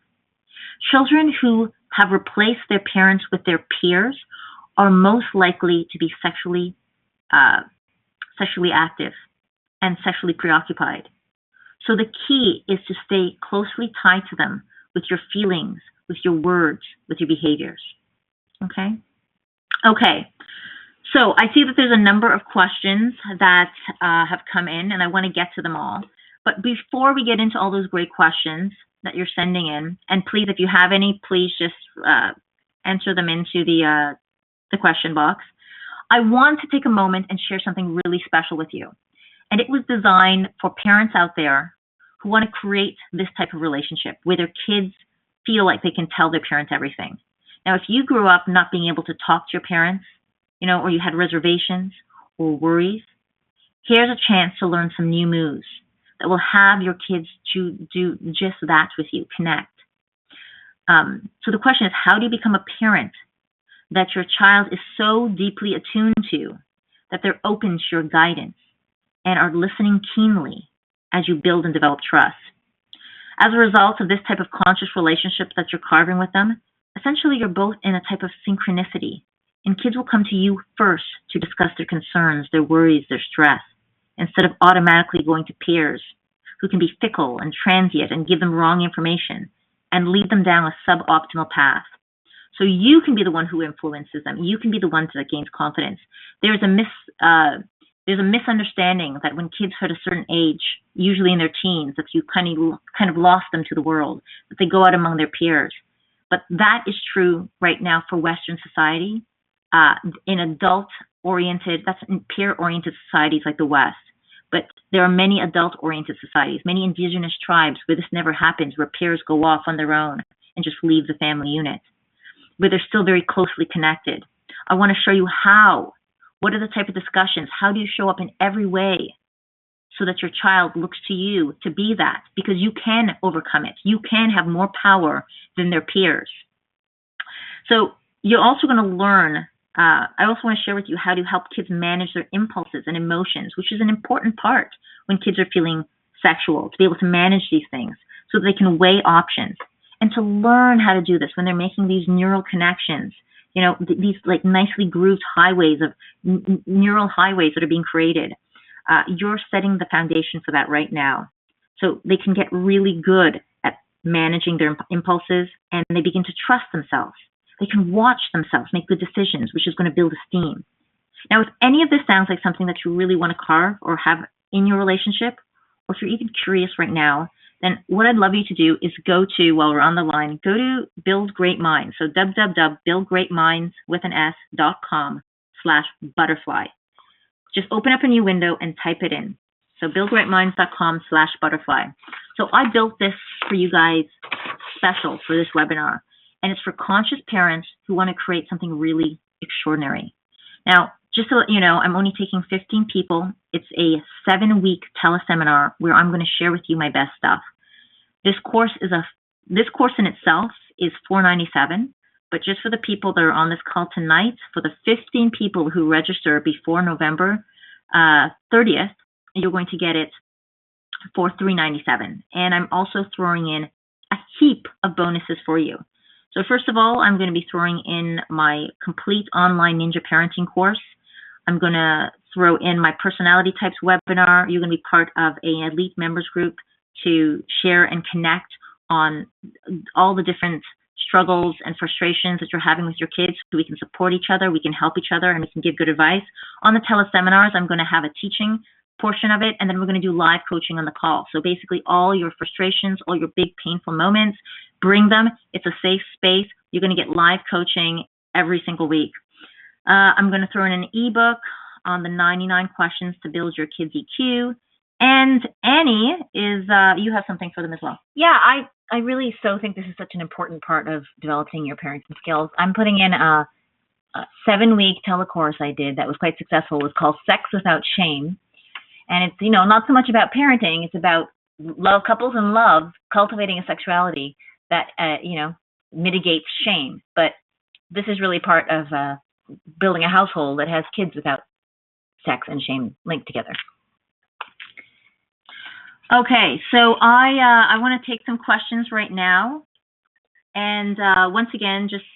Children who have replaced their parents with their peers are most likely to be sexually active and sexually preoccupied. So the key is to stay closely tied to them with your feelings, with your words, with your behaviors. Okay? So I see that there's a number of questions that have come in, and I want to get to them all. But before we get into all those great questions that you're sending in, and please, if you have any, please just enter them into the question box. I want to take a moment and share something really special with you. And it was designed for parents out there who want to create this type of relationship where their kids feel like they can tell their parents everything. Now, if you grew up not being able to talk to your parents, or you had reservations or worries, here's a chance to learn some new moves that will have your kids to do just that with you, connect. So the question is, how do you become a parent that your child is so deeply attuned to that they're open to your guidance and are listening keenly as you build and develop trust? As a result of this type of conscious relationship that you're carving with them, essentially you're both in a type of synchronicity, and kids will come to you first to discuss their concerns, their worries, their stress, instead of automatically going to peers who can be fickle and transient and give them wrong information and lead them down a suboptimal path. So you can be the one who influences them. You can be the one that gains confidence. There's a misunderstanding that when kids hit a certain age, usually in their teens, that you kind of lost them to the world, that they go out among their peers. But that is true right now for Western society. In adult-oriented, that's in peer-oriented societies like the West. But there are many adult-oriented societies, many indigenous tribes where this never happens, where peers go off on their own and just leave the family unit, where they're still very closely connected. I want to show you how. What are the type of discussions? How do you show up in every way so that your child looks to you to be that? Because you can overcome it. You can have more power than their peers. So you're also going to learn, I also want to share with you how to help kids manage their impulses and emotions, which is an important part when kids are feeling sexual, to be able to manage these things so that they can weigh options and to learn how to do this when they're making these neural connections, these like nicely grooved highways of neural highways that are being created. You're setting the foundation for that right now. So they can get really good at managing their impulses, and they begin to trust themselves. They can watch themselves make good decisions, which is going to build esteem. Now, if any of this sounds like something that you really want to carve or have in your relationship, or if you're even curious right now, then what I'd love you to do is go to, while we're on the line, go to Build Great Minds. So www.buildgreatminds.com/butterfly. Just open up a new window and type it in. So buildgreatminds.com/butterfly. So I built this for you guys special for this webinar, and it's for conscious parents who want to create something really extraordinary. Now, just to let you know, I'm only taking 15 people. It's a 7-week teleseminar where I'm going to share with you my best stuff. This course in itself is $497, but just for the people that are on this call tonight, for the 15 people who register before November 30th, you're going to get it for $397. And I'm also throwing in a heap of bonuses for you. So first of all, I'm going to be throwing in my complete online ninja parenting course. I'm going to throw in my personality types webinar. You're going to be part of an elite members group to share and connect on all the different struggles and frustrations that you're having with your kids, so we can support each other, we can help each other, and we can give good advice. On the teleseminars, I'm going to have a teaching portion of it, and then we're going to do live coaching on the call. So basically all your frustrations, all your big painful moments, bring them. It's a safe space. You're going to get live coaching every single week. I'm going to throw in an ebook on the 99 questions to build your kids' EQ. And Annie, you have something for them as well. Yeah, I really so think this is such an important part of developing your parenting skills. I'm putting in a 7-week telecourse I did that was quite successful. It was called Sex Without Shame. And it's, not so much about parenting. It's about love, couples in love, cultivating a sexuality that, mitigates shame. But this is really part of building a household that has kids without sex and shame linked together. Okay, so I want to take some questions right now, and once again, just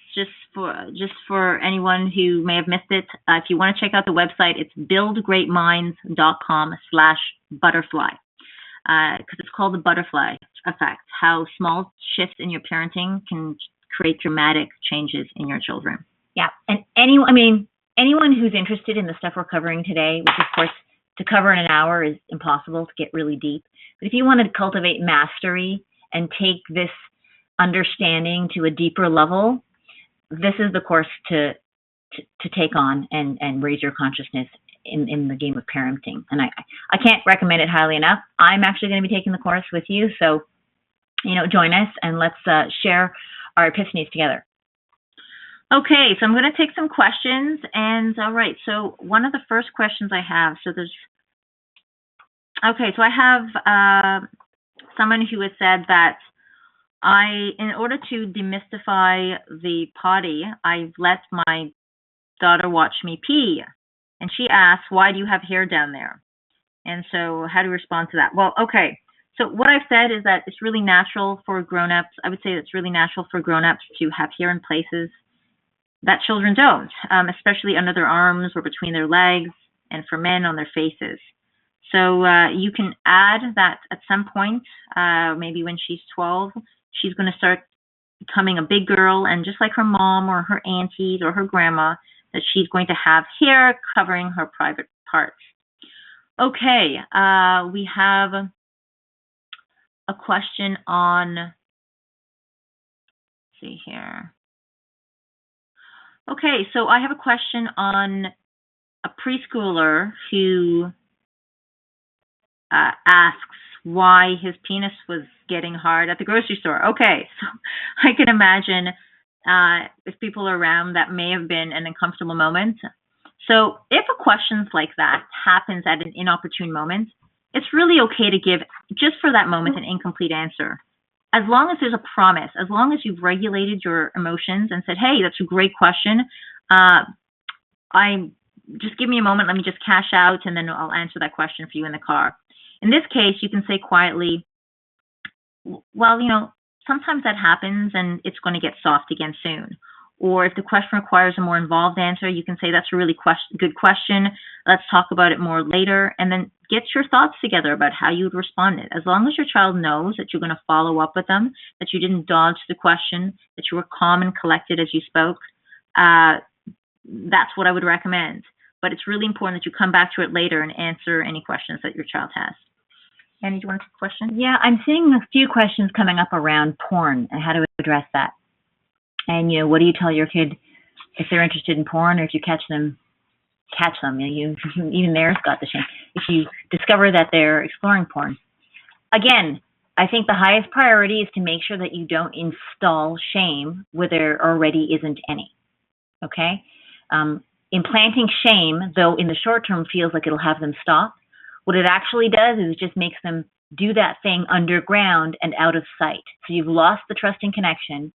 for anyone who may have missed it, if you want to check out the website, it's buildgreatminds.com/butterfly, because it's called the butterfly effect. How small shifts in your parenting can create dramatic changes in your children. Yeah, and anyone who's interested in the stuff we're covering today, which of course to cover in an hour is impossible to get really deep. But if you want to cultivate mastery and take this understanding to a deeper level, this is the course to take on and raise your consciousness in the game of parenting. And I can't recommend it highly enough. I'm actually going to be taking the course with you, so join us and let's share our epiphanies together. Okay, so I'm going to take some questions, and all right, so one of the first questions I have, so I have someone who has said that in order to demystify the potty, I've let my daughter watch me pee, and she asks, why do you have hair down there? And so how do you respond to that? Well, okay, so what I've said is that it's really natural for grown-ups, I would say it's really natural for grown-ups to have hair in places that children don't, especially under their arms or between their legs, and for men on their faces. So you can add that at some point, maybe when she's 12, she's going to start becoming a big girl, and just like her mom or her aunties or her grandma, that she's going to have hair covering her private parts. Okay, we have a question on, let's see here. Okay, so I have a question on a preschooler who asks why his penis was getting hard at the grocery store. Okay, so I can imagine if people are around, that may have been an uncomfortable moment. So if a question like that happens at an inopportune moment, it's really okay to give, just for that moment, an incomplete answer. As long as there's a promise, as long as you've regulated your emotions and said, hey, that's a great question. Just give me a moment, let me just cash out, and then I'll answer that question for you in the car. In this case, you can say quietly, well, sometimes that happens and it's going to get soft again soon. Or if the question requires a more involved answer, you can say, that's a really good question. Let's talk about it more later. And then get your thoughts together about how you would respond it. As long as your child knows that you're going to follow up with them, that you didn't dodge the question, that you were calm and collected as you spoke, that's what I would recommend. But it's really important that you come back to it later and answer any questions that your child has. Annie, do you want to take a question? Yeah, I'm seeing a few questions coming up around porn and how to address that. And, what do you tell your kid if they're interested in porn, or if you catch them? Even there's got the shame. If you discover that they're exploring porn. Again, I think the highest priority is to make sure that you don't install shame where there already isn't any. Okay? Implanting shame, though in the short term feels like it'll have them stop, what it actually does is it just makes them do that thing underground and out of sight. So you've lost the trusting connection,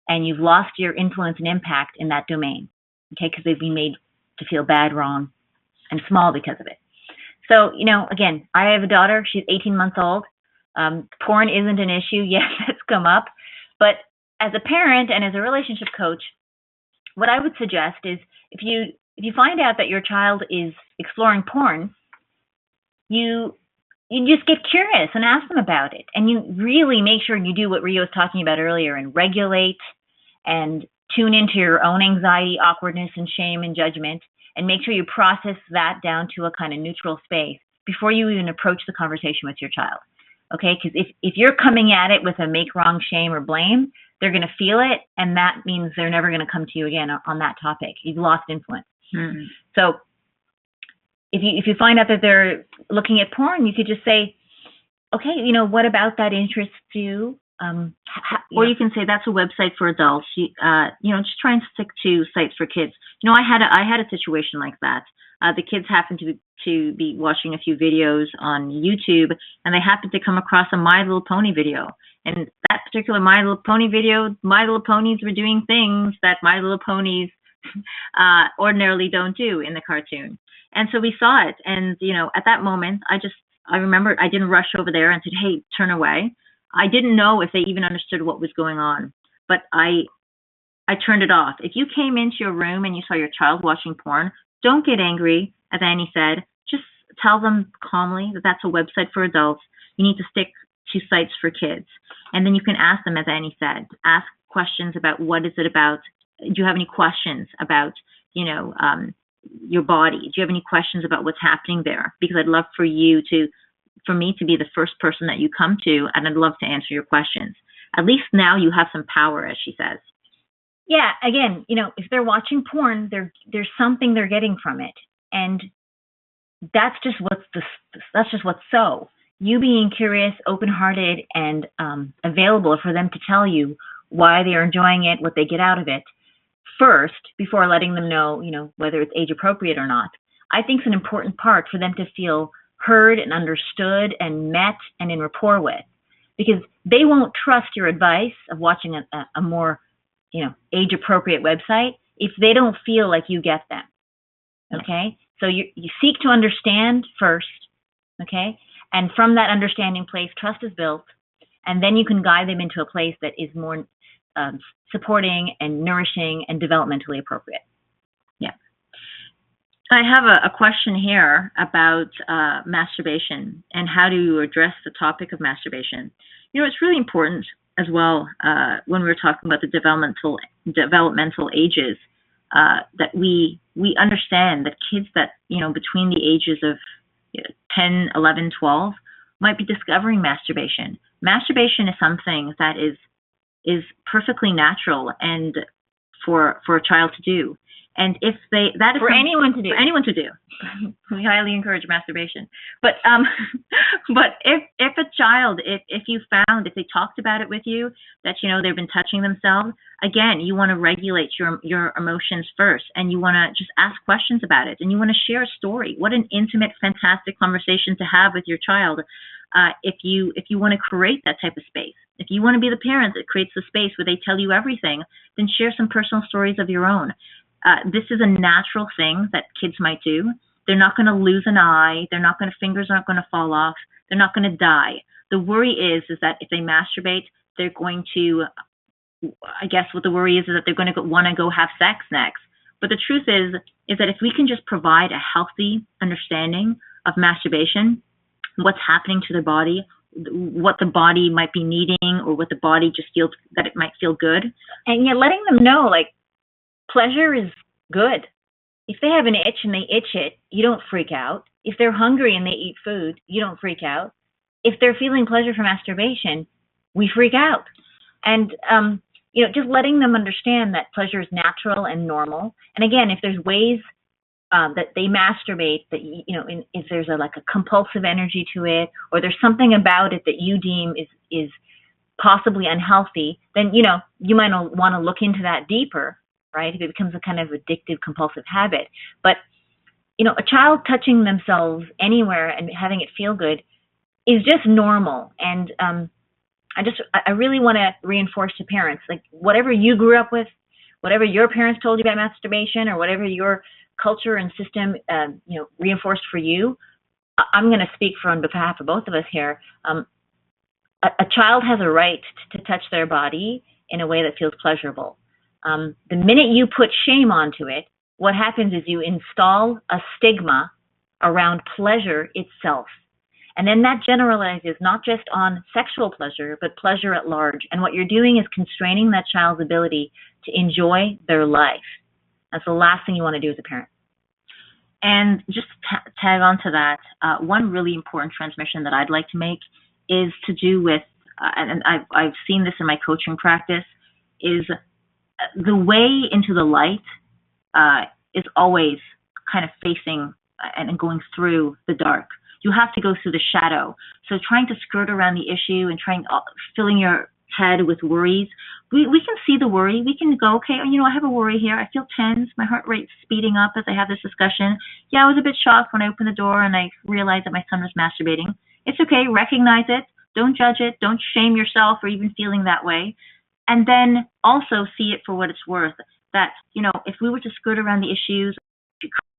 and you've lost your influence and impact in that domain, okay, because they've been made to feel bad, wrong, and small because of it. So, again, I have a daughter. She's 18 months old. Porn isn't an issue. Yes, it's come up. But as a parent and as a relationship coach, what I would suggest is if you find out that your child is exploring porn, you just get curious and ask them about it. And you really make sure you do what Rio was talking about earlier and regulate and tune into your own anxiety, awkwardness, and shame and judgment, and make sure you process that down to a kind of neutral space before you even approach the conversation with your child. Okay? Because if you're coming at it with a make wrong, shame, or blame, they're going to feel it, and that means they're never going to come to you again on that topic. You've lost influence. Mm-hmm. So if you find out that they're looking at porn, you could just say, okay, what about that interests you? Or you can say that's a website for adults. Just try and stick to sites for kids. I had a situation like that. The kids happened to be watching a few videos on YouTube, and they happened to come across a My Little Pony video. And that particular My Little Pony video, My Little Ponies were doing things that My Little Ponies ordinarily don't do in the cartoon. And so we saw it, and at that moment, I remember I didn't rush over there and said, "Hey, turn away." I didn't know if they even understood what was going on, but I turned it off. If you came into your room and you saw your child watching porn, don't get angry, as Annie said. Just tell them calmly that that's a website for adults. You need to stick to sites for kids. And then you can ask them, as Annie said, ask questions about what is it about. Do you have any questions about, your body? Do you have any questions about what's happening there? Because I'd love for me to be the first person that you come to, and I'd love to answer your questions. At least now you have some power, as she says. Yeah, again, if they're watching porn, there's something they're getting from it, and that's just what's so. You being curious, open-hearted, and available for them to tell you why they are enjoying it, what they get out of it, first, before letting them know, whether it's age appropriate or not, I think is an important part for them to feel heard and understood and met and in rapport with, because they won't trust your advice of watching a more, age appropriate website if they don't feel like you get them. Okay, so you seek to understand first. Okay, and from that understanding place, trust is built, and then you can guide them into a place that is more supporting and nourishing and developmentally appropriate. Yeah. I have a question here about masturbation and how to address the topic of masturbation. It's really important as well when we're talking about the developmental ages that we understand that kids that, between the ages of 10, 11, 12 might be discovering masturbation. Masturbation is something that is perfectly natural and for a child to do. And if that is for anyone to do, we highly encourage masturbation. But if a child, if they talked about it with you, that they've been touching themselves, again, you want to regulate your emotions first, and you want to just ask questions about it, and you want to share a story. What an intimate, fantastic conversation to have with your child. If you want to create that type of space, if you want to be the parent that creates the space where they tell you everything, then share some personal stories of your own. This is a natural thing that kids might do. They're not going to lose an eye. Fingers aren't going to fall off. They're not going to die. The worry is that if they masturbate, they're going to I guess what the worry is that they're going to want to go have sex next. But the truth is that if we can just provide a healthy understanding of masturbation, what's happening to their body, what the body might be needing, or what the body just feels that it might feel good. And yet letting them know, like, pleasure is good. If they have an itch and they itch it, you don't freak out. If they're hungry and they eat food, you don't freak out. If they're feeling pleasure from masturbation, we freak out. And, just letting them understand that pleasure is natural and normal. And again, if there's ways that they masturbate, that, if there's a compulsive energy to it, or there's something about it that you deem is possibly unhealthy, then, you might want to look into that deeper, right? If it becomes a kind of addictive, compulsive habit. But, a child touching themselves anywhere and having it feel good is just normal. And I really want to reinforce to parents, like, whatever you grew up with, whatever your parents told you about masturbation, or whatever your culture and system, reinforced for you, I'm going to speak on behalf of both of us here. A child has a right to touch their body in a way that feels pleasurable. The minute you put shame onto it, what happens is you install a stigma around pleasure itself. And then that generalizes not just on sexual pleasure, but pleasure at large. And what you're doing is constraining that child's ability to enjoy their life. That's the last thing you want to do as a parent. And just to tag on to that, one really important transmission that I'd like to make is to do with, and I've seen this in my coaching practice, is the way into the light is always kind of facing and going through the dark. You have to go through the shadow. So trying to skirt around the issue and filling your head with worries, we can see the worry. We can go, okay, I have a worry here. I feel tense. My heart rate's speeding up as I have this discussion. Yeah, I was a bit shocked when I opened the door and I realized that my son was masturbating. It's okay. Recognize it. Don't judge it. Don't shame yourself for even feeling that way. And then also see it for what it's worth. That, if we were to skirt around the issues,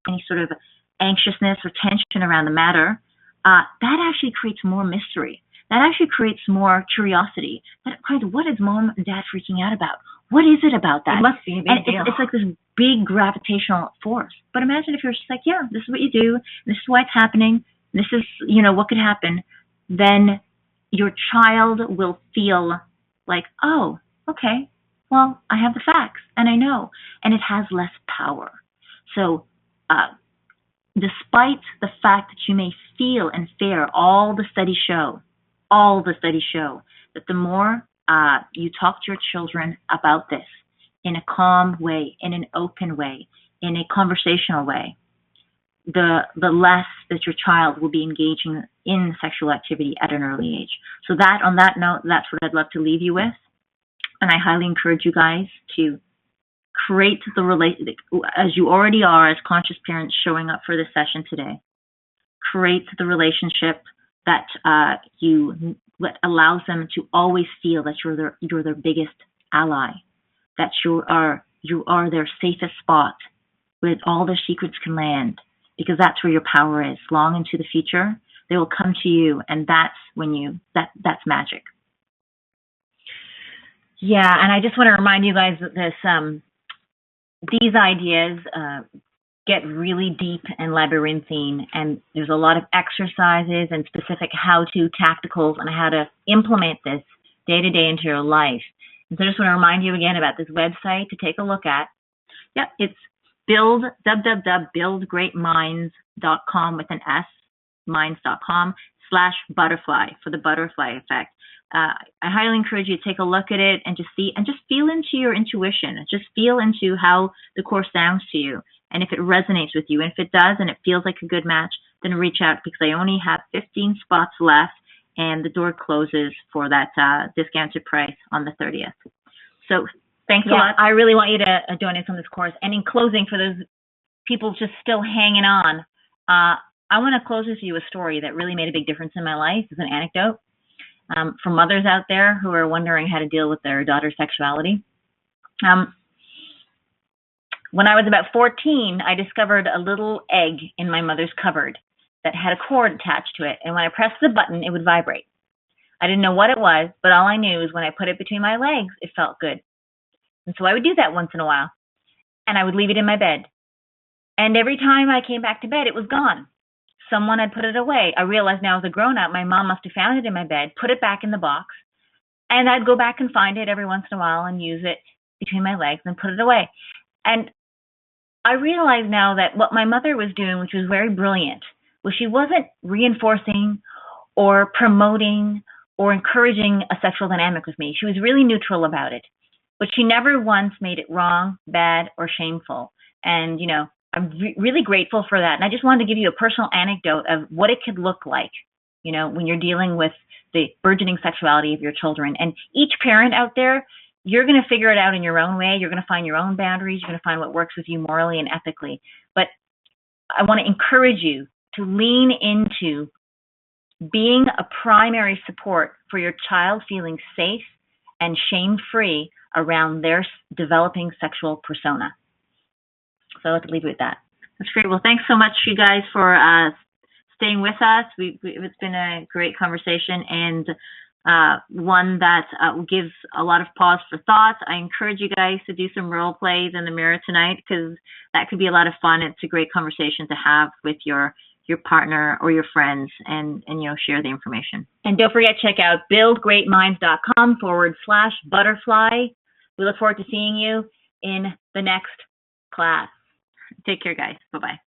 any sort of anxiousness or tension around the matter, that actually creates more mystery. That actually creates more curiosity. What is mom and dad freaking out about? What is it about that? It must be a big deal. It's like this big gravitational force. But imagine if you're just like, yeah, this is what you do. This is why it's happening. This is, what could happen. Then your child will feel like, oh, okay, well, I have the facts and I know. And it has less power. So, despite the fact that you may feel and fear, all the studies show that the more you talk to your children about this in a calm way, in an open way, in a conversational way, the less that your child will be engaging in sexual activity at an early age. So on that note, that's what I'd love to leave you with. And I highly encourage you guys to create the relation, as you already are as conscious parents showing up for this session today. Create the relationship that allows them to always feel that you're their biggest ally, that you are their safest spot where all their secrets can land, because that's where your power is. Long into the future, they will come to you, and that's when that's magic. Yeah, and I just want to remind you guys that these ideas get really deep and labyrinthine, and there's a lot of exercises and specific how-to tacticals on how to implement this day-to-day into your life. And so I just want to remind you again about this website to take a look at. Yeah, it's www.buildgreatminds.com with an S, minds.com/butterfly for the butterfly effect. I highly encourage you to take a look at it and just feel into your intuition. Just feel into how the course sounds to you, and if it resonates with you. And if it does and it feels like a good match, then reach out, because I only have 15 spots left, and the door closes for that discounted price on the 30th. So thanks a lot. I really want you to join us on this course. And in closing, for those people just still hanging on, I want to close with you a story that really made a big difference in my life. It's an anecdote. For mothers out there who are wondering how to deal with their daughter's sexuality. When I was about 14, I discovered a little egg in my mother's cupboard that had a cord attached to it, and when I pressed the button, it would vibrate. I didn't know what it was, but all I knew is when I put it between my legs, it felt good. And so I would do that once in a while. And I would leave it in my bed. And every time I came back to bed, it was gone. Someone had put it away. I realized now as a grown-up, my mom must have found it in my bed, put it back in the box, and I'd go back and find it every once in a while and use it between my legs and put it away. And I realize now that what my mother was doing, which was very brilliant, was she wasn't reinforcing or promoting or encouraging a sexual dynamic with me. She was really neutral about it, but she never once made it wrong, bad, or shameful. And, I'm really grateful for that. And I just wanted to give you a personal anecdote of what it could look like, when you're dealing with the burgeoning sexuality of your children. And each parent out there, you're going to figure it out in your own way. You're going to find your own boundaries. You're going to find what works with you morally and ethically. But I want to encourage you to lean into being a primary support for your child feeling safe and shame-free around their developing sexual persona. So I'd like to leave you with that. That's great. Well, thanks so much, you guys, for staying with us. It's been a great conversation, and one that gives a lot of pause for thought. I encourage you guys to do some role plays in the mirror tonight, because that could be a lot of fun. It's a great conversation to have with your partner or your friends, and share the information. And don't forget, check out buildgreatminds.com/butterfly. We look forward to seeing you in the next class. Take care, guys. Bye-bye.